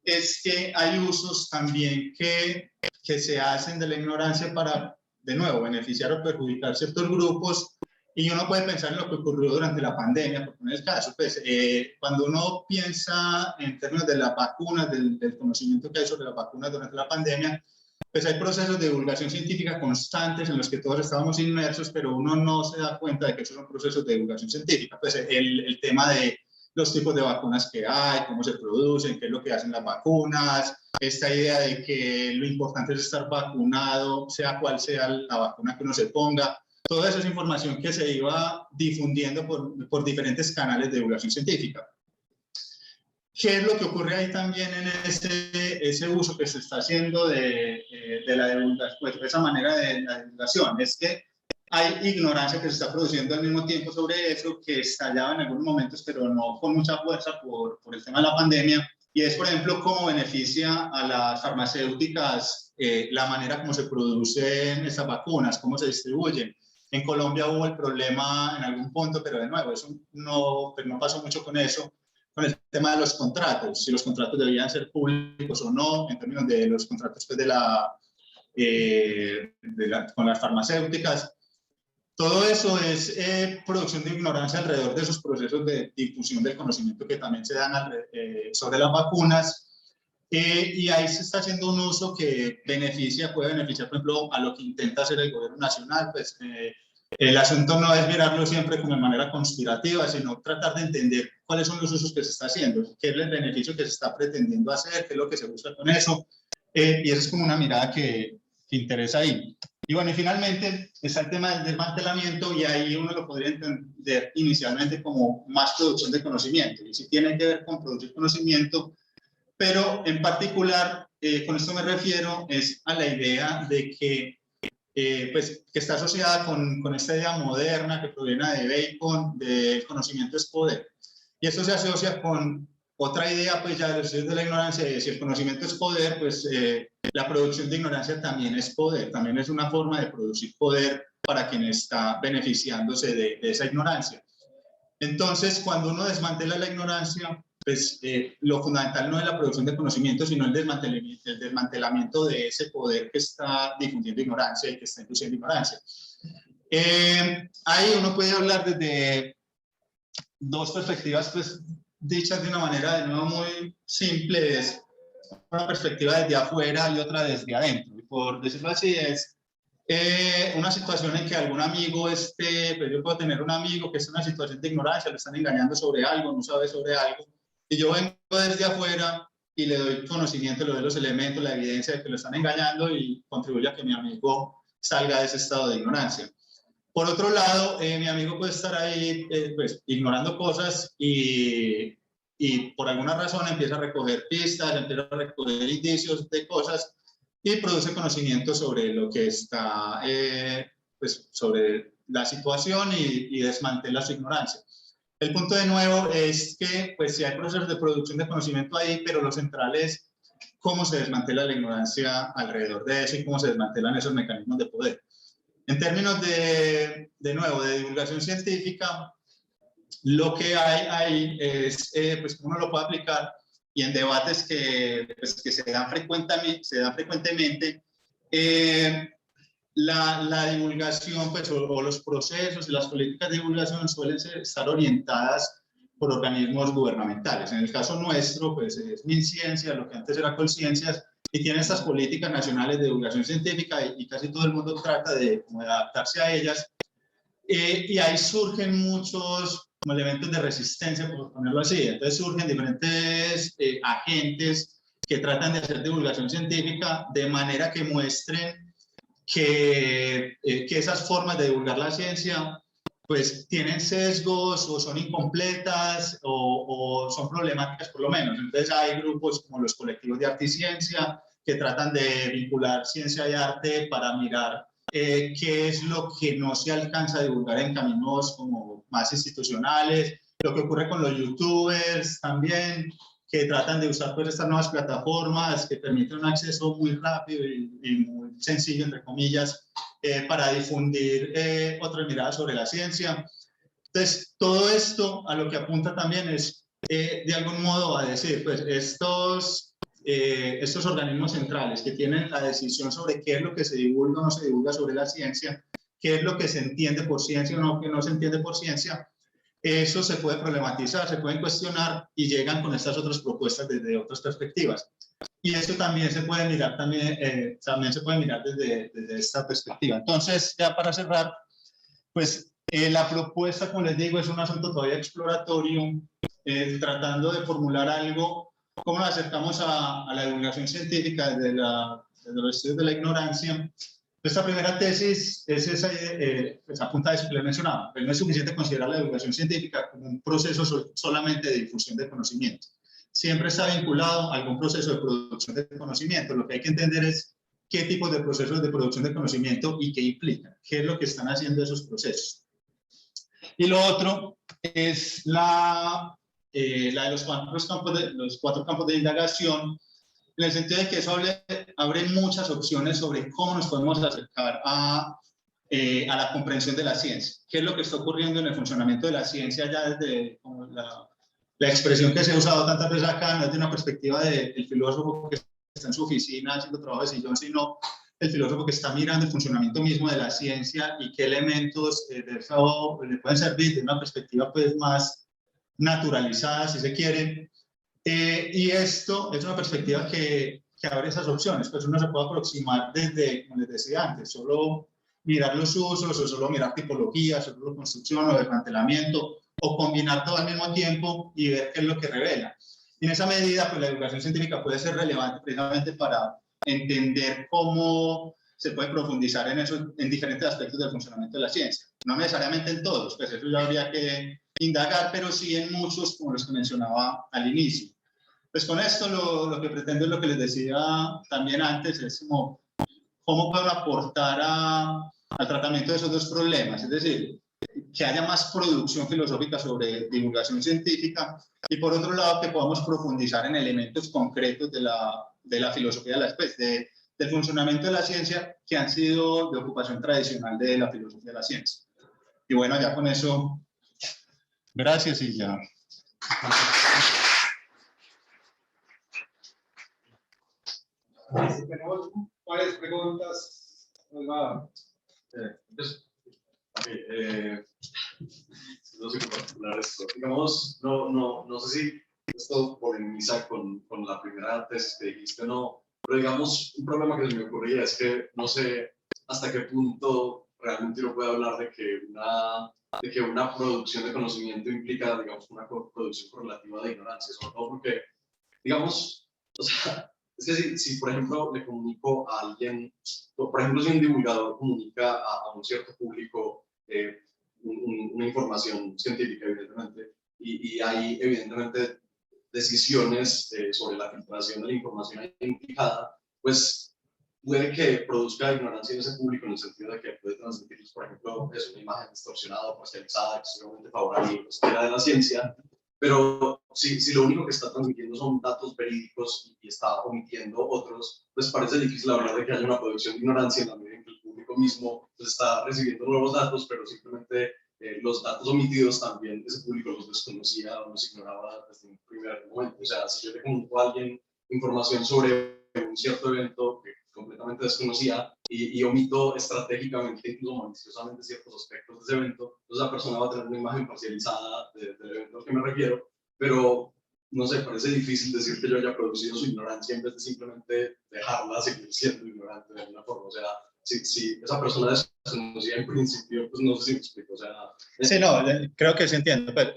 es que hay usos también que se hacen de la ignorancia para, de nuevo, beneficiar o perjudicar ciertos grupos, y uno puede pensar en lo que ocurrió durante la pandemia, por poner el caso, pues cuando uno piensa en términos de las vacunas, del conocimiento que hay sobre las vacunas durante la pandemia, pues hay procesos de divulgación científica constantes en los que todos estábamos inmersos, pero uno no se da cuenta de que esos son procesos de divulgación científica, pues el tema de los tipos de vacunas que hay, cómo se producen, qué es lo que hacen las vacunas, esta idea de que lo importante es estar vacunado, sea cual sea la vacuna que uno se ponga. Toda esa es información que se iba difundiendo por diferentes canales de divulgación científica. ¿Qué es lo que ocurre ahí también en ese uso que se está haciendo de la divulgación, pues, de esa manera de la divulgación? Es que hay ignorancia que se está produciendo al mismo tiempo sobre eso, que estallaba en algunos momentos, pero no con mucha fuerza por el tema de la pandemia, y es, por ejemplo, cómo beneficia a las farmacéuticas la manera como se producen estas vacunas, cómo se distribuyen. En Colombia hubo el problema en algún punto, pero de nuevo, eso no, pues no pasó mucho con eso, con el tema de los contratos, si los contratos debían ser públicos o no, en términos de los contratos pues, con las farmacéuticas. Todo eso es producción de ignorancia alrededor de esos procesos de difusión del conocimiento que también se dan sobre las vacunas. Y ahí se está haciendo un uso que puede beneficiar, por ejemplo, a lo que intenta hacer el gobierno nacional. Pues, el asunto no es mirarlo siempre como de manera conspirativa, sino tratar de entender cuáles son los usos que se está haciendo, qué es el beneficio que se está pretendiendo hacer, qué es lo que se busca con eso. Y eso es como una mirada que interesa ahí. Y bueno, y finalmente está el tema del desmantelamiento, y ahí uno lo podría entender inicialmente como más producción de conocimiento, y sí tiene que ver con producir conocimiento, pero en particular, con esto me refiero, es a la idea de que, pues, que está asociada con esta idea moderna que proviene de Bacon, del conocimiento es poder. Y esto se asocia con otra idea, pues ya de los estudios de la ignorancia, de si el conocimiento es poder, pues la producción de ignorancia también es poder, también es una forma de producir poder para quien está beneficiándose de esa ignorancia. Entonces, cuando uno desmantela la ignorancia, pues lo fundamental no es la producción de conocimiento, sino el desmantelamiento de ese poder que está difundiendo ignorancia y que está induciendo ignorancia. Ahí uno puede hablar desde dos perspectivas, pues dichas de una manera de nuevo muy simple, es una perspectiva desde afuera y otra desde adentro. Y por decirlo así, es una situación en que algún amigo pues yo puedo tener un amigo que está en una situación de ignorancia, le están engañando sobre algo, no sabe sobre algo, y yo vengo desde afuera y le doy conocimiento, le doy los elementos, la evidencia de que lo están engañando y contribuye a que mi amigo salga de ese estado de ignorancia. Por otro lado, mi amigo puede estar ahí pues, ignorando cosas y por alguna razón empieza a recoger pistas, empieza a recoger indicios de cosas y produce conocimiento sobre lo que está, pues, sobre la situación y desmantela su ignorancia. El punto de nuevo es que pues, sí hay procesos de producción de conocimiento ahí, pero lo central es cómo se desmantela la ignorancia alrededor de eso y cómo se desmantelan esos mecanismos de poder. En términos de nuevo, de divulgación científica, lo que hay ahí es, pues uno lo puede aplicar y en debates pues, que se dan frecuentemente, la divulgación pues, o los procesos y las políticas de divulgación suelen estar orientadas por organismos gubernamentales. En el caso nuestro, pues es MinCiencia, lo que antes era Colciencias, y tiene estas políticas nacionales de divulgación científica y casi todo el mundo trata de adaptarse a ellas. Y ahí surgen muchos como elementos de resistencia, por ponerlo así. Entonces surgen diferentes agentes que tratan de hacer divulgación científica de manera que muestren que esas formas de divulgar la ciencia pues tienen sesgos o son incompletas o son problemáticas por lo menos. Entonces hay grupos como los colectivos de arte y ciencia que tratan de vincular ciencia y arte para mirar qué es lo que no se alcanza a divulgar en caminos como más institucionales, lo que ocurre con los youtubers también, que tratan de usar pues, estas nuevas plataformas que permiten un acceso muy rápido y muy sencillo, entre comillas, para difundir otras miradas sobre la ciencia. Entonces, todo esto a lo que apunta también es, de algún modo, a decir, pues estos organismos centrales que tienen la decisión sobre qué es lo que se divulga o no se divulga sobre la ciencia, qué es lo que se entiende por ciencia o no, que no se entiende por ciencia, eso se puede problematizar, se pueden cuestionar y llegan con estas otras propuestas desde otras perspectivas. Y eso también se puede mirar, también se puede mirar desde esta perspectiva. Entonces, ya para cerrar, pues la propuesta, como les digo, es un asunto todavía exploratorio, tratando de formular algo, cómo nos acercamos a la divulgación científica desde los estudios de la ignorancia. Esta primera tesis es esa, pues apunta a eso que les mencionaba, pero no es suficiente considerar la divulgación científica como un proceso solamente de difusión de conocimiento. Siempre está vinculado a algún proceso de producción de conocimiento. Lo que hay que entender es qué tipos de procesos de producción de conocimiento y qué implican, qué es lo que están haciendo esos procesos. Y lo otro es la de los cuatro campos de indagación, en el sentido de que eso abre muchas opciones sobre cómo nos podemos acercar a la comprensión de la ciencia. ¿Qué es lo que está ocurriendo en el funcionamiento de la ciencia ya desde como la expresión que se ha usado tantas veces acá, no es de una perspectiva del filósofo que está en su oficina haciendo trabajo de sillón, sino el filósofo que está mirando el funcionamiento mismo de la ciencia y qué elementos de eso le pueden servir de una perspectiva pues más naturalizada, si se quiere. Y esto es una perspectiva que abre esas opciones, pues uno se puede aproximar desde, como les decía antes, solo mirar los usos, o solo mirar tipologías, o solo construcción o desmantelamiento, o combinar todo al mismo tiempo y ver qué es lo que revela. Y en esa medida, pues la educación científica puede ser relevante precisamente para entender cómo se puede profundizar en eso, en diferentes aspectos del funcionamiento de la ciencia. No necesariamente en todos, pues eso ya habría que indagar, pero sí en muchos, como los que mencionaba al inicio. Pues con esto lo que pretendo es lo que les decía también antes, es como cómo puedo aportar al tratamiento de esos dos problemas, es decir, que haya más producción filosófica sobre divulgación científica y por otro lado que podamos profundizar en elementos concretos de la filosofía de la especie, del funcionamiento de la ciencia que han sido de ocupación tradicional de la filosofía de la ciencia. Y bueno, ya con eso, gracias y ya. Tenemos varias preguntas. No sé qué particular esto. Digamos, no sé si esto polemiza con la primera tesis que dijiste, no, pero digamos, un problema que se me ocurría es que no sé hasta qué punto realmente uno puede hablar de que una producción de conocimiento implica, digamos, una producción correlativa de ignorancia, sobre todo porque, digamos, o sea, es que si por ejemplo, le comunico a alguien, por ejemplo, si un divulgador comunica a un cierto público una información científica, evidentemente, y hay, evidentemente, decisiones sobre la filtración de la información implicada, pues puede que produzca ignorancia en ese público en el sentido de que puede transmitirles, por ejemplo, una imagen distorsionada o parcializada, excesivamente favorable de la ciencia, pero si lo único que está transmitiendo son datos verídicos y está omitiendo otros, pues parece difícil hablar de que haya una producción de ignorancia en la medida en que el público mismo pues, está recibiendo nuevos datos, pero simplemente los datos omitidos también ese público los desconocía o los ignoraba desde un primer momento. O sea, si yo le comunico a alguien información sobre un cierto evento que completamente desconocía y omito estratégicamente, incluso maliciosamente, ciertos aspectos de ese evento, entonces la persona va a tener una imagen parcializada del evento al que me refiero, pero no sé, parece difícil decir que yo haya producido su ignorancia en vez de simplemente dejarla seguir siendo ignorante de alguna forma. O sea, si esa persona desconocía en principio, pues no sé si me explico. O sea, sí, no, creo que se entiende. Pero,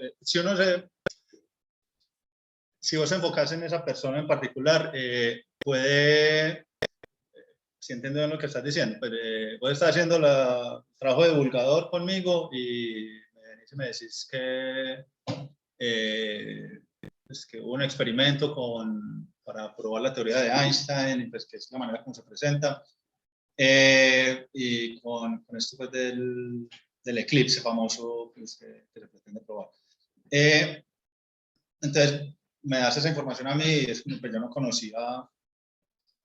si vos enfocás en esa persona en particular, puede, si entiendo bien lo que estás diciendo, pero vos estás haciendo el trabajo de divulgador conmigo y me decís pues que hubo un experimento para probar la teoría de Einstein, pues que es la manera como se presenta, y con esto pues, del eclipse famoso pues, que se pretende probar. Entonces, me das esa información a mí y es como que yo no conocía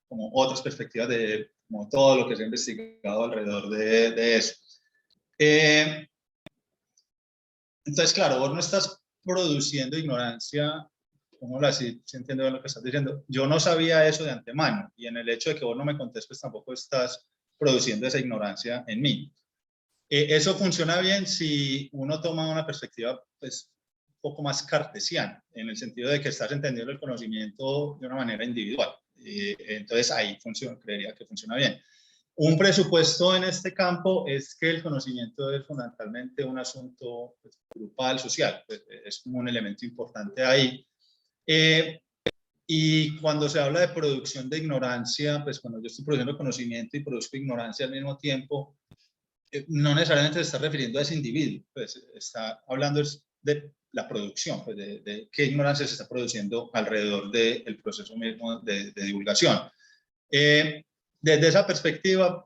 como otras perspectivas de como todo lo que se ha investigado alrededor de eso. Entonces, claro, vos no estás produciendo ignorancia, como si entiendo lo que estás diciendo. Yo no sabía eso de antemano y en el hecho de que vos no me contestes, pues tampoco estás produciendo esa ignorancia en mí. Eso funciona bien si uno toma una perspectiva, pues, un poco más cartesiana, en el sentido de que estás entendiendo el conocimiento de una manera individual. Entonces ahí creería que funciona bien. Un presupuesto en este campo es que el conocimiento es fundamentalmente un asunto pues, grupal, social, pues, es como un elemento importante ahí. Y cuando se habla de producción de ignorancia, pues cuando yo estoy produciendo conocimiento y produzco ignorancia al mismo tiempo, no necesariamente se está refiriendo a ese individuo, pues está hablando de la producción, pues de qué ignorancia se está produciendo alrededor del proceso mismo de divulgación. desde esa perspectiva,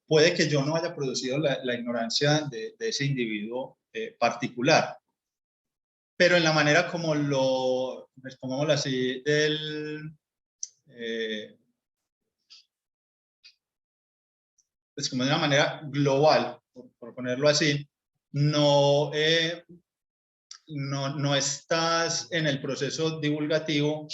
puede que yo no haya producido la ignorancia de ese individuo particular, pero en la manera como lo, pues, pongámoslo así, pues como de una manera global, por ponerlo así, no, no estás en el proceso divulgativo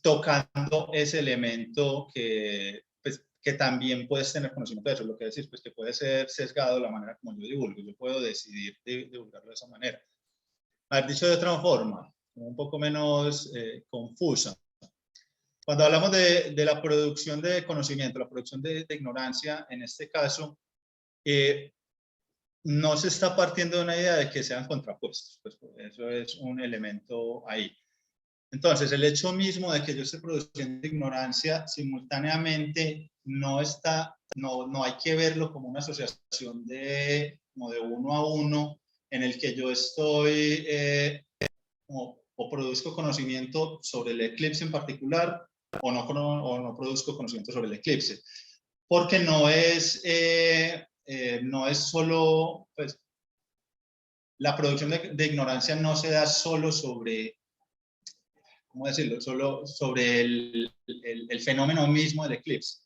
tocando ese elemento que, pues, que también puedes tener conocimiento de eso. Lo que decís, pues que puede ser sesgado la manera como yo divulgo. Yo puedo decidir divulgarlo de esa manera. Haber dicho de otra forma, un poco menos confusa. Cuando hablamos de la producción de conocimiento, la producción de ignorancia, en este caso, no se está partiendo de una idea de que sean contrapuestos. Pues eso es un elemento ahí. Entonces, el hecho mismo de que yo esté produciendo ignorancia simultáneamente no hay que verlo como una asociación como de uno a uno en el que yo estoy o produzco conocimiento sobre el eclipse en particular o no produzco conocimiento sobre el eclipse. Porque no es solo, pues, la producción de ignorancia no se da solo sobre, ¿cómo decirlo? Solo sobre el fenómeno mismo del eclipse,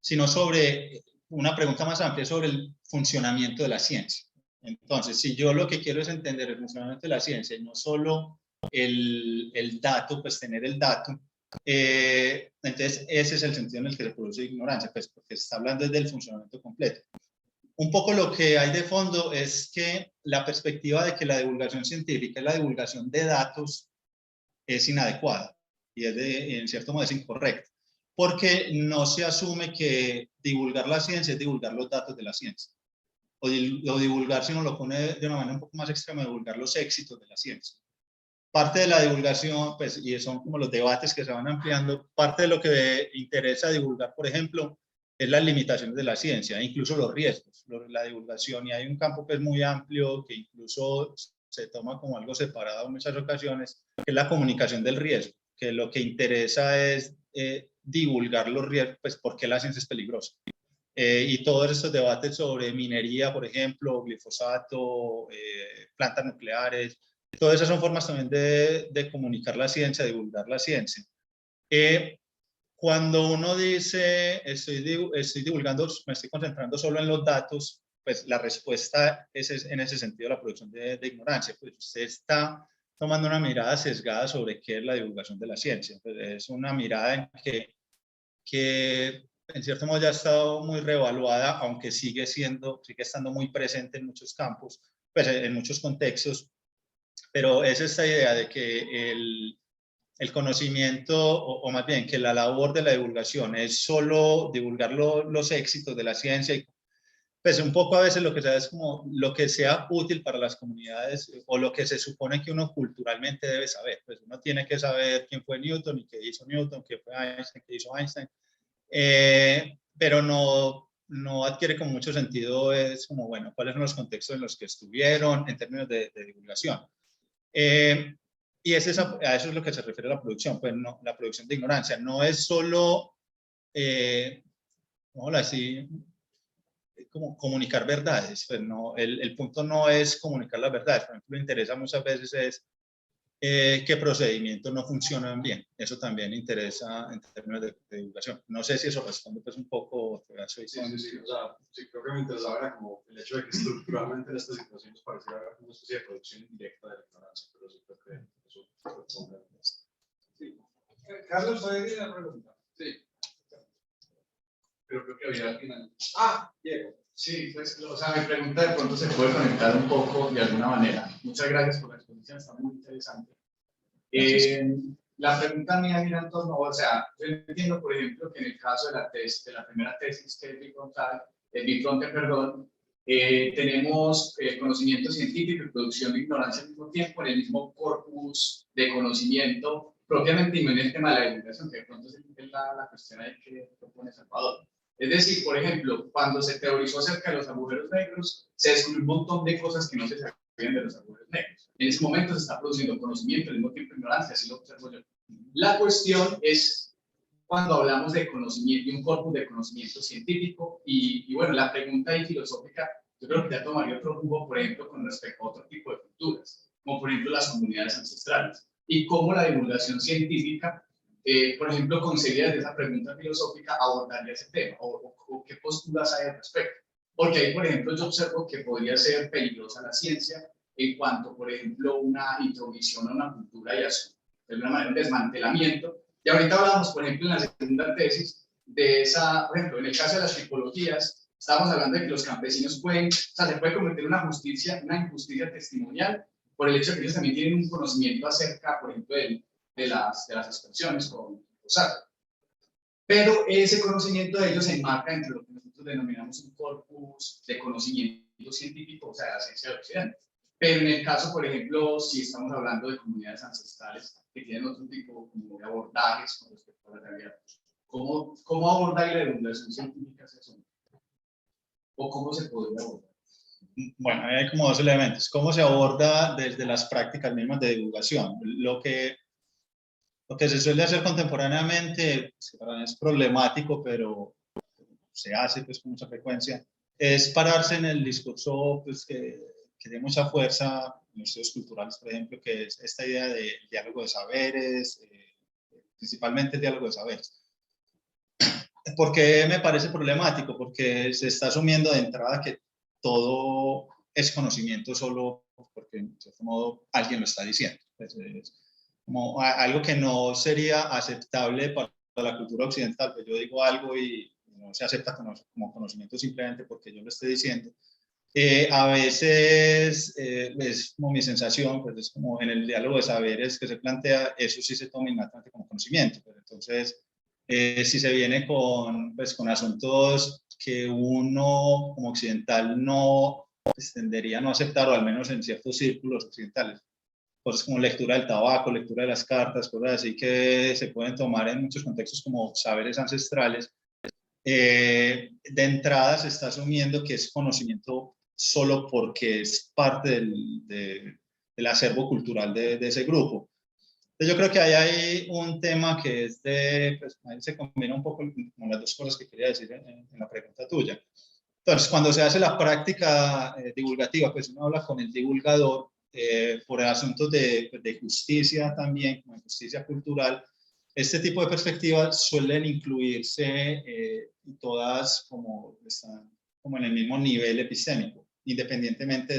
sino sobre una pregunta más amplia sobre el funcionamiento de la ciencia. Entonces, si yo lo que quiero es entender el funcionamiento de la ciencia y no solo el dato, pues tener el dato, entonces ese es el sentido en el que se produce ignorancia, pues porque se está hablando del funcionamiento completo. Un poco lo que hay de fondo es que la perspectiva de que la divulgación científica es la divulgación de datos es inadecuada y en cierto modo es incorrecta, porque no se asume que divulgar la ciencia es divulgar los datos de la ciencia, o divulgar, si uno lo pone de una manera un poco más extrema, divulgar los éxitos de la ciencia. Parte de la divulgación, pues, y son como los debates que se van ampliando, parte de lo que interesa divulgar, por ejemplo, es las limitaciones de la ciencia, incluso los riesgos, la divulgación, y hay un campo que es muy amplio, que incluso se toma como algo separado en muchas ocasiones, que es la comunicación del riesgo, que lo que interesa es divulgar los riesgos, pues por qué la ciencia es peligrosa. Y todos estos debates sobre minería, por ejemplo, glifosato, plantas nucleares, todas esas son formas también de comunicar la ciencia, divulgar la ciencia. Cuando uno dice, estoy divulgando, me estoy concentrando solo en los datos, pues la respuesta es en ese sentido la producción de ignorancia. Pues usted está tomando una mirada sesgada sobre qué es la divulgación de la ciencia. Pues es una mirada en que en cierto modo ya ha estado muy reevaluada, aunque sigue estando muy presente en muchos campos, pues en muchos contextos, pero es esta idea de que el conocimiento, o más bien que la labor de la divulgación es solo divulgar los éxitos de la ciencia, y pues un poco a veces lo que se da es como lo que sea útil para las comunidades o lo que se supone que uno culturalmente debe saber. Pues uno tiene que saber quién fue Newton y qué hizo Newton, qué fue Einstein, qué hizo Einstein, pero no adquiere con mucho sentido, es como, bueno, cuáles son los contextos en los que estuvieron en términos de divulgación. Y a eso es lo que se refiere a la producción, pues no, la producción de ignorancia. No es solo, así, como comunicar verdades, pues no, el punto no es comunicar las verdades. Por ejemplo, lo interesa muchas veces es qué procedimientos no funcionan bien. Eso también interesa en términos de divulgación. No sé si eso responde pues un poco. Sí, o sea, sí, creo que me interesaba era como el hecho de que estructuralmente en estas situaciones pareciera haber una especie de producción indirecta de la ignorancia, pero sí creo que eso responde a esto. Sí. Carlos, ¿puedes ir a la pregunta? Sí. Pero creo que había al final. Diego. Sí, pues, o sea, mi pregunta de pronto se puede conectar un poco de alguna manera. Muchas gracias por la exposición, está muy interesante. La pregunta mía mira en torno, o sea, yo entiendo, por ejemplo, que en el caso de la tesis, de la primera tesis que es Bifronte, tenemos conocimiento científico y producción de ignorancia al mismo tiempo en el mismo corpus de conocimiento, propiamente inherente a la divulgación, que de pronto es la cuestión ahí que propone Salvador. Es decir, por ejemplo, cuando se teorizó acerca de los agujeros negros, se descubrió un montón de cosas que no se sabían de los agujeros negros. En ese momento se está produciendo conocimiento, al mismo tiempo ignorancia, así lo observo yo. La cuestión es cuando hablamos de conocimiento y un corpus de conocimiento científico. Y bueno, la pregunta ahí filosófica, yo creo que ya tomaría otro rumbo, por ejemplo, con respecto a otro tipo de culturas, como por ejemplo las comunidades ancestrales, y cómo la divulgación científica, por ejemplo, concebida desde esa pregunta filosófica, abordaría ese tema, o qué posturas hay al respecto. Porque ahí, por ejemplo, yo observo que podría ser peligrosa la ciencia en cuanto, por ejemplo, una intromisión a una cultura y a su, de alguna manera, un desmantelamiento. Y ahorita hablamos, por ejemplo, en la segunda tesis, de esa, por ejemplo, en el caso de las tipologías, estábamos hablando de que los campesinos pueden, o sea, se puede cometer una injusticia testimonial por el hecho de que ellos también tienen un conocimiento acerca, por ejemplo, de las expresiones con los árboles. Pero ese conocimiento de ellos se enmarca entre lo que nosotros denominamos un corpus de conocimiento científico, o sea, la ciencia del occidente. Pero en el caso, por ejemplo, si estamos hablando de comunidades ancestrales que tienen otro tipo como de abordajes con respecto a la realidad, ¿cómo abordar la divulgación científica eso? ¿O cómo se podría abordar? Bueno, hay como dos elementos. ¿Cómo se aborda desde las prácticas mismas de divulgación? Lo que se suele hacer contemporáneamente, pues, para mí es problemático, pero se hace pues, con mucha frecuencia, es pararse en el discurso pues, que tiene mucha fuerza en los estudios culturales, por ejemplo, que es esta idea de diálogo de saberes, principalmente el diálogo de saberes. ¿Por qué me parece problemático? Porque se está asumiendo de entrada que todo es conocimiento solo porque, de cierto modo, alguien lo está diciendo. Pues, es como algo que no sería aceptable para la cultura occidental. Pues yo digo algo y no se acepta como conocimiento simplemente porque yo lo estoy diciendo. A veces es como mi sensación, pues es como en el diálogo de saberes que se plantea, eso sí se toma inmediatamente como conocimiento. Pero entonces, si se viene pues, con asuntos que uno como occidental no pues, tendería a no aceptar, o al menos en ciertos círculos occidentales, cosas como lectura del tabaco, lectura de las cartas, cosas así que se pueden tomar en muchos contextos como saberes ancestrales, de entrada se está asumiendo que es conocimiento solo porque es parte del acervo cultural de ese grupo. Entonces yo creo que ahí hay un tema que es pues ahí se combina un poco con las dos cosas que quería decir en la pregunta tuya. Entonces, cuando se hace la práctica divulgativa, pues uno habla con el divulgador por asuntos de justicia también, como justicia cultural. Este tipo de perspectivas suelen incluirse todas como están como en el mismo nivel epistémico, independientemente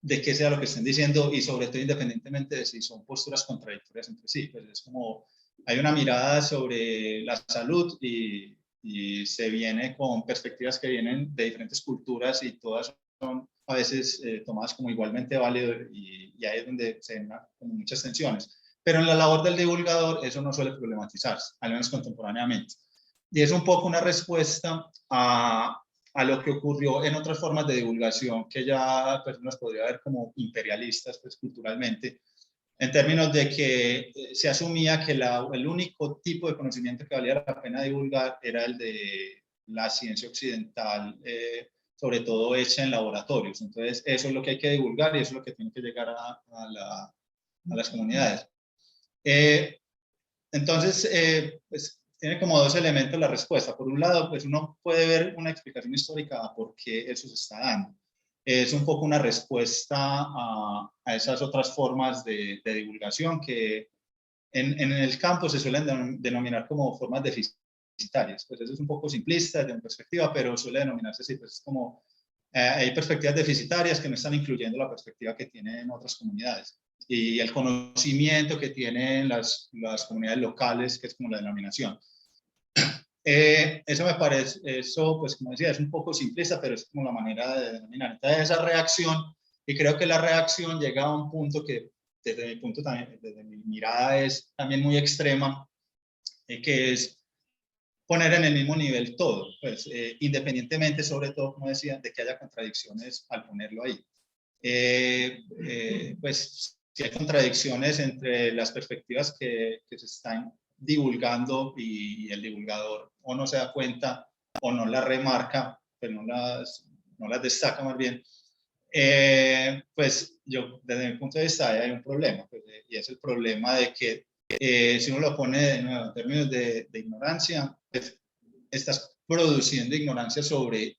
de qué sea lo que estén diciendo y sobre todo independientemente de si son posturas contradictorias entre sí. Pues es como, hay una mirada sobre la salud y se viene con perspectivas que vienen de diferentes culturas y todas son a veces tomadas como igualmente válidas y ahí es donde se ven como muchas tensiones. Pero en la labor del divulgador eso no suele problematizarse, al menos contemporáneamente. Y es un poco una respuesta a lo que ocurrió en otras formas de divulgación que ya pues, nos podría ver como imperialistas pues, culturalmente, en términos de que se asumía que el único tipo de conocimiento que valía la pena divulgar era el de la ciencia occidental, sobre todo hecha en laboratorios. Entonces, eso es lo que hay que divulgar y eso es lo que tiene que llegar a las comunidades. Entonces, pues, tiene como dos elementos la respuesta. Por un lado, pues uno puede ver una explicación histórica a por qué eso se está dando. Es un poco una respuesta a esas otras formas de divulgación que en el campo se suelen denominar como formas deficitarias. Pues eso es un poco simplista desde mi perspectiva, pero suele denominarse así, pues como hay perspectivas deficitarias que no están incluyendo la perspectiva que tienen otras comunidades y el conocimiento que tienen las comunidades locales, que es como la denominación. Eso me parece, eso pues como decía, es un poco simplista, pero es como la manera de denominar. Entonces esa reacción, y creo que la reacción llega a un punto que desde mi punto también, desde mi mirada es también muy extrema, que es poner en el mismo nivel todo, pues, independientemente sobre todo, como decía, de que haya contradicciones al ponerlo ahí. Pues si hay contradicciones entre las perspectivas que se están divulgando y el divulgador o no se da cuenta o no las remarca, pero no las destaca más bien, pues yo desde mi punto de vista hay un problema, pues, y es el problema de que si uno lo pone de nuevo en términos de ignorancia, pues, estás produciendo ignorancia sobre,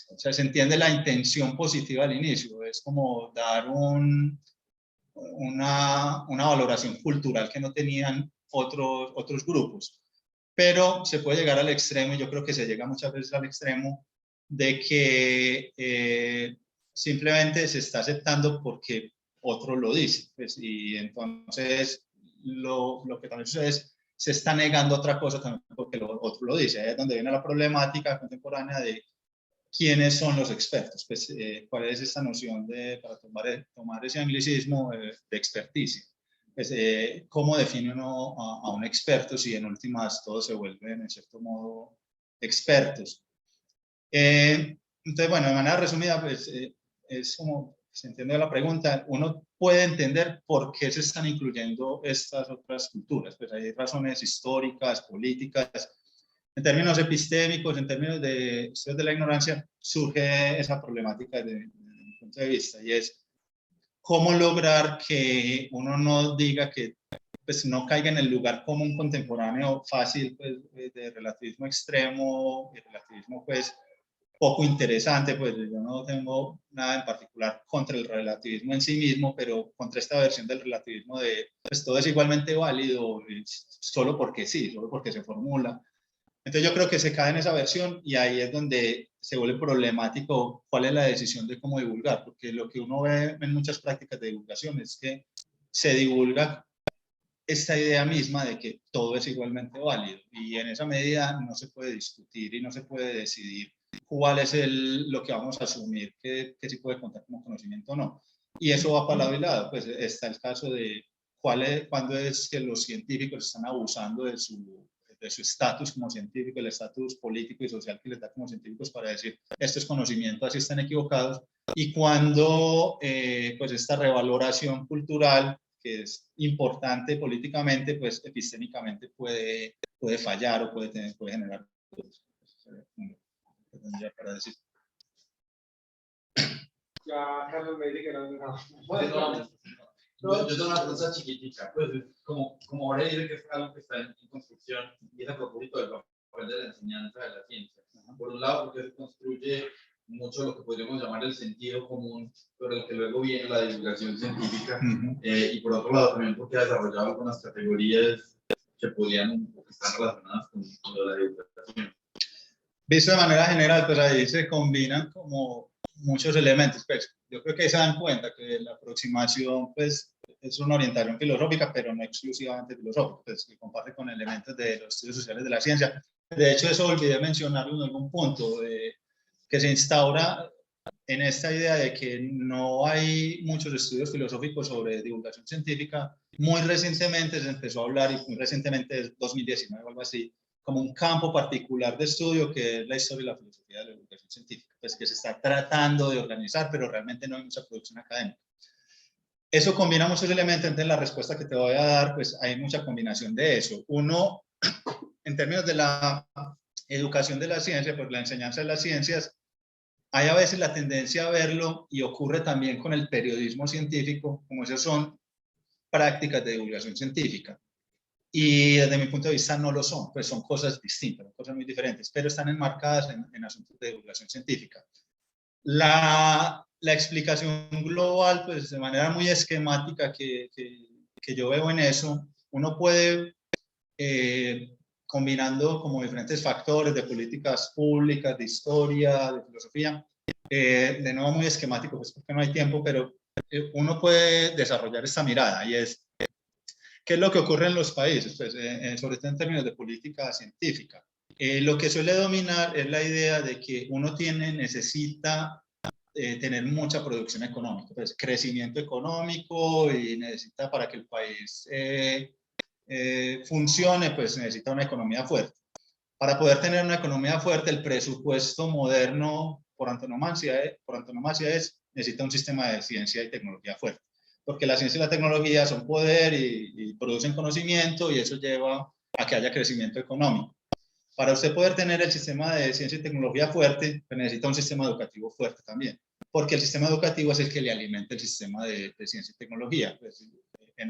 o sea, se entiende la intención positiva al inicio, es como dar una valoración cultural que no tenían otros grupos, pero se puede llegar al extremo, y yo creo que se llega muchas veces al extremo, de que simplemente se está aceptando porque otro lo dice, pues, y entonces lo que también sucede es se está negando otra cosa también porque otro lo dice. Ahí es donde viene la problemática contemporánea de quiénes son los expertos, pues, cuál es esta noción de, para tomar ese anglicismo, de experticia. Pues, ¿cómo define uno a un experto si en últimas todos se vuelven, en cierto modo, expertos? Entonces, bueno, de manera resumida, pues, es como se entiende la pregunta, uno puede entender por qué se están incluyendo estas otras culturas. Pues hay razones históricas, políticas. En términos epistémicos, en términos de estudios de la ignorancia, surge esa problemática desde mi punto de vista, y es cómo lograr que uno no diga que, pues, no caiga en el lugar común contemporáneo fácil, pues, de relativismo extremo y relativismo, pues, poco interesante. Pues yo no tengo nada en particular contra el relativismo en sí mismo, pero contra esta versión del relativismo de, pues, todo es igualmente válido solo porque sí, solo porque se formula. Entonces yo creo que se cae en esa versión, y ahí es donde se vuelve problemático cuál es la decisión de cómo divulgar, porque lo que uno ve en muchas prácticas de divulgación es que se divulga esta idea misma de que todo es igualmente válido, y en esa medida no se puede discutir y no se puede decidir cuál es lo que vamos a asumir que sí puede contar como conocimiento o no. Y eso va para lado y lado. Pues está el caso de cuándo es que los científicos están abusando de su estatus como científico, el estatus político y social que les da como científicos para decir esto es conocimiento, así están equivocados, y cuando pues esta revaloración cultural, que es importante políticamente, pues epistémicamente puede fallar o puede generar para decir. Ya Carlos me dice que no. Yo tengo una pregunta chiquitica, pues como ahora dice que es algo que está en construcción, y es a propósito del papel de la enseñanza de la ciencia. Por un lado, porque se construye mucho lo que podríamos llamar el sentido común, pero el que luego viene la divulgación científica, y por otro lado también porque ha desarrollado algunas categorías que podrían o que están relacionadas con la divulgación. Visto de manera general, pues ahí se combinan como muchos elementos. Pues yo creo que se dan cuenta que la aproximación, pues, es una orientación filosófica, pero no exclusivamente filosófica, pues, que comparte con elementos de los estudios sociales de la ciencia. De hecho, eso olvidé mencionarlo en algún punto, que se instaura en esta idea de que no hay muchos estudios filosóficos sobre divulgación científica. Muy recientemente se empezó a hablar, y muy recientemente es 2019 o algo así, como un campo particular de estudio que es la historia y la filosofía de la divulgación científica, pues que se está tratando de organizar, pero realmente no hay mucha producción académica. Eso combina muchos elementos. Entonces la respuesta que te voy a dar, pues hay mucha combinación de eso. Uno, en términos de la educación de la ciencia, pues la enseñanza de las ciencias, hay a veces la tendencia a verlo, y ocurre también con el periodismo científico, como esas son prácticas de divulgación científica. Y desde mi punto de vista no lo son, pues son cosas distintas, cosas muy diferentes, pero están enmarcadas en asuntos de divulgación científica. La explicación global, pues de manera muy esquemática que yo veo en eso, uno puede, combinando como diferentes factores de políticas públicas, de historia, de filosofía, de nuevo muy esquemático, pues porque no hay tiempo, pero uno puede desarrollar esta mirada, y es ¿qué es lo que ocurre en los países? Pues, sobre todo en términos de política científica. Lo que suele dominar es la idea de que uno necesita tener mucha producción económica, pues crecimiento económico, y necesita, para que el país funcione, pues necesita una economía fuerte. Para poder tener una economía fuerte, el presupuesto moderno por antonomasia necesita un sistema de ciencia y tecnología fuerte, porque la ciencia y la tecnología son poder y producen conocimiento, y eso lleva a que haya crecimiento económico. Para usted poder tener el sistema de ciencia y tecnología fuerte, pues necesita un sistema educativo fuerte también, porque el sistema educativo es el que le alimenta el sistema de ciencia y tecnología. Pues,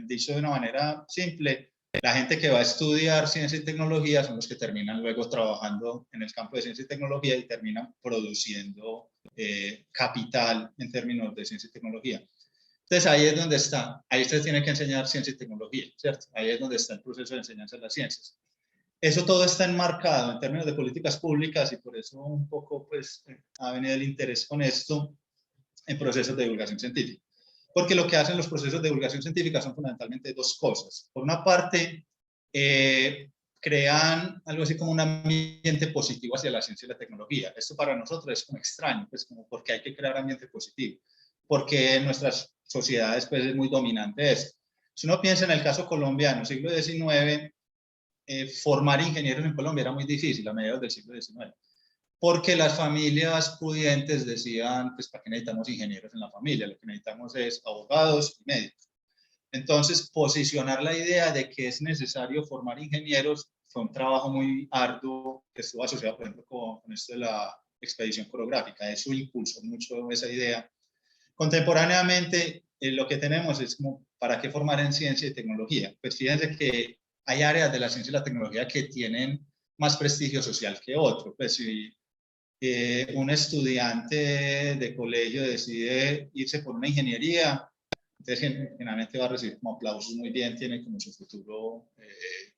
dicho de una manera simple, la gente que va a estudiar ciencia y tecnología son los que terminan luego trabajando en el campo de ciencia y tecnología y terminan produciendo capital en términos de ciencia y tecnología. Entonces ahí es donde está, ahí se tiene que enseñar ciencia y tecnología, ¿cierto? Ahí es donde está el proceso de enseñanza de las ciencias. Eso todo está enmarcado en términos de políticas públicas y por eso un poco pues ha venido el interés con esto en procesos de divulgación científica. Porque lo que hacen los procesos de divulgación científica son fundamentalmente dos cosas. Por una parte, crean algo así como un ambiente positivo hacia la ciencia y la tecnología. Esto para nosotros es como extraño, pues como porque hay que crear ambiente positivo, porque en nuestras sociedades pues es muy dominante esto. Si uno piensa en el caso colombiano, siglo XIX, formar ingenieros en Colombia era muy difícil a mediados del siglo XIX, porque las familias pudientes decían, pues, ¿para qué necesitamos ingenieros en la familia? Lo que necesitamos es abogados y médicos. Entonces, posicionar la idea de que es necesario formar ingenieros fue un trabajo muy arduo que estuvo asociado, por ejemplo, con esto de la expedición coreográfica. Eso impulsó mucho esa idea. Contemporáneamente, lo que tenemos es como, ¿para qué formar en ciencia y tecnología? Pues fíjense que hay áreas de la ciencia y la tecnología que tienen más prestigio social que otros. Pues si un estudiante de colegio decide irse por una ingeniería, entonces generalmente va a recibir como aplausos muy bien, tiene como su futuro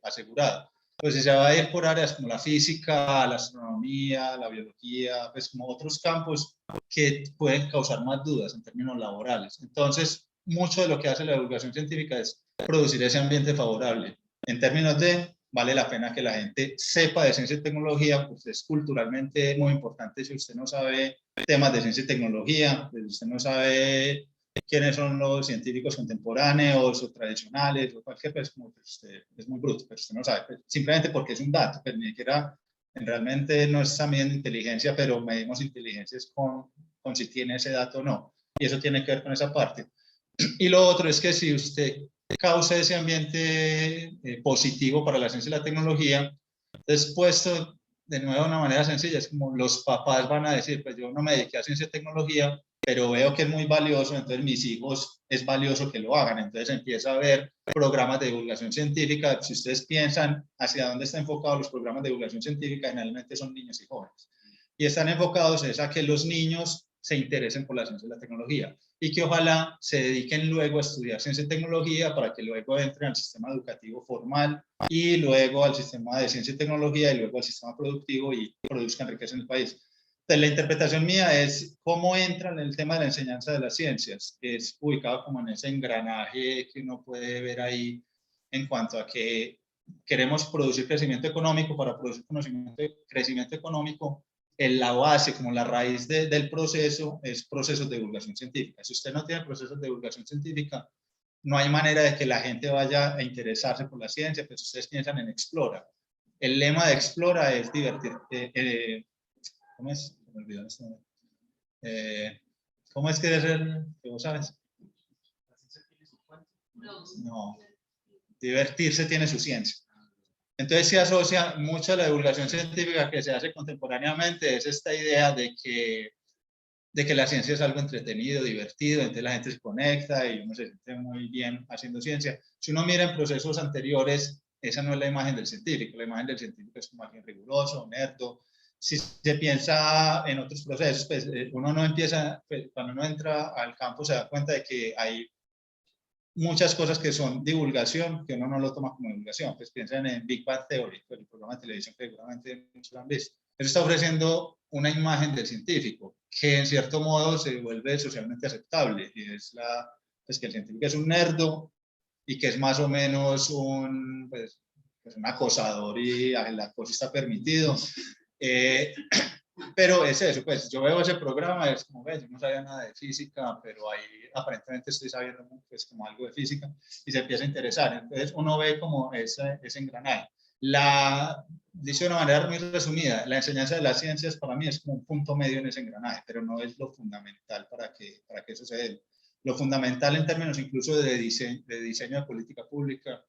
asegurado. Pues si se va a ir por áreas como la física, la astronomía, la biología, pues como otros campos que pueden causar más dudas en términos laborales. Entonces, mucho de lo que hace la divulgación científica es producir ese ambiente favorable. En términos de, vale la pena que la gente sepa de ciencia y tecnología, pues es culturalmente muy importante. Si usted no sabe temas de ciencia y tecnología, pues usted no sabe quiénes son los científicos contemporáneos o tradicionales o cualquier cosa, pues, usted es muy bruto, pero usted no sabe, pues, simplemente porque es un dato, pero ni siquiera realmente no está midiendo inteligencia, pero medimos inteligencias con si tiene ese dato o no, y eso tiene que ver con esa parte. Y lo otro es que si usted causa ese ambiente positivo para la ciencia y la tecnología, entonces puesto de nuevo de una manera sencilla, es como los papás van a decir, pues yo no me dediqué a ciencia y tecnología, pero veo que es muy valioso, entonces mis hijos es valioso que lo hagan. Entonces empieza a haber programas de divulgación científica. Si ustedes piensan hacia dónde están enfocados los programas de divulgación científica, generalmente son niños y jóvenes. Y están enfocados es a que los niños se interesen por la ciencia y la tecnología y que ojalá se dediquen luego a estudiar ciencia y tecnología para que luego entren al sistema educativo formal y luego al sistema de ciencia y tecnología y luego al sistema productivo y produzcan riqueza en el país. Entonces, la interpretación mía es cómo entra en el tema de la enseñanza de las ciencias, que es ubicado como en ese engranaje que uno puede ver ahí en cuanto a que queremos producir crecimiento económico. Para producir crecimiento económico, en la base, como la raíz del proceso, es procesos de divulgación científica. Si usted no tiene procesos de divulgación científica, no hay manera de que la gente vaya a interesarse por la ciencia, pues ustedes piensan en Explora. El lema de Explora es divertir. ¿Cómo es? Me olvidó esto. ¿Cómo es que es el que vos sabes? No. Divertirse tiene su ciencia. Entonces se asocia mucho a la divulgación científica que se hace contemporáneamente, es esta idea de que la ciencia es algo entretenido, divertido, entonces la gente se conecta y uno se siente muy bien haciendo ciencia. Si uno mira en procesos anteriores, esa no es la imagen del científico, la imagen del científico es como alguien riguroso, nerdo. Si se piensa en otros procesos, pues uno no empieza, pues, cuando uno entra al campo se da cuenta de que hay muchas cosas que son divulgación, que uno no lo toma como divulgación. Pues piensen en Big Bang Theory, pues el programa de televisión que seguramente muchos lo han visto. Eso está ofreciendo una imagen del científico que en cierto modo se vuelve socialmente aceptable, y es pues que el científico es un nerdo y que es más o menos pues un acosador y el acoso está permitido. Pero es eso, pues yo veo ese programa, es como, yo no sabía nada de física, pero ahí aparentemente estoy sabiendo pues, como algo de física y se empieza a interesar. Entonces uno ve como ese engranaje. Dicho de una manera muy resumida, la enseñanza de las ciencias para mí es como un punto medio en ese engranaje, pero no es lo fundamental para que eso se dé. Lo fundamental en términos incluso de diseño de política pública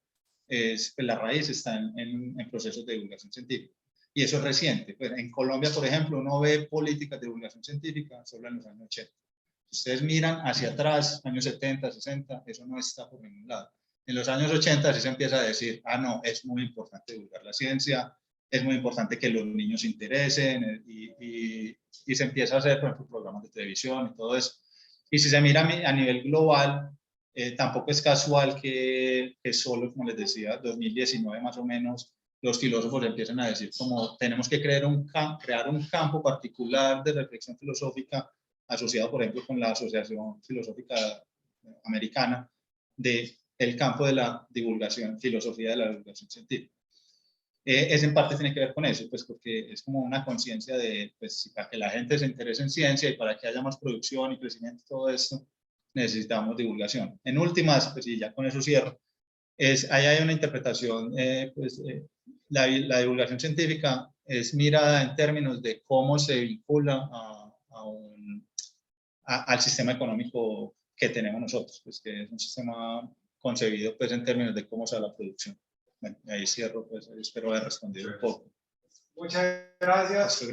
es pues, la raíz está en procesos de divulgación científica. Y eso es reciente. Pues en Colombia, por ejemplo, uno ve políticas de divulgación científica solo en los años 80. Si ustedes miran hacia atrás, años 70, 60, eso no está por ningún lado. En los años 80 sí se empieza a decir, ah, no, es muy importante divulgar la ciencia, es muy importante que los niños se interesen y se empieza a hacer, por ejemplo, programas de televisión y todo eso. Y si se mira a nivel global, tampoco es casual que solo, como les decía, 2019 más o menos, los filósofos empiezan a decir como tenemos que crear un campo particular de reflexión filosófica asociado, por ejemplo, con la Asociación Filosófica Americana, del campo de la divulgación, filosofía de la divulgación científica. Es en parte tiene que ver con eso, pues porque es como una conciencia de, pues, para que la gente se interese en ciencia y para que haya más producción y crecimiento y todo esto, necesitamos divulgación. En últimas, pues, y ya con eso cierro, ahí hay una interpretación, la divulgación científica es mirada en términos de cómo se vincula al sistema económico que tenemos nosotros, pues que es un sistema concebido pues en términos de cómo sea la producción. Bueno, ahí cierro, pues espero haber respondido un poco. Muchas gracias.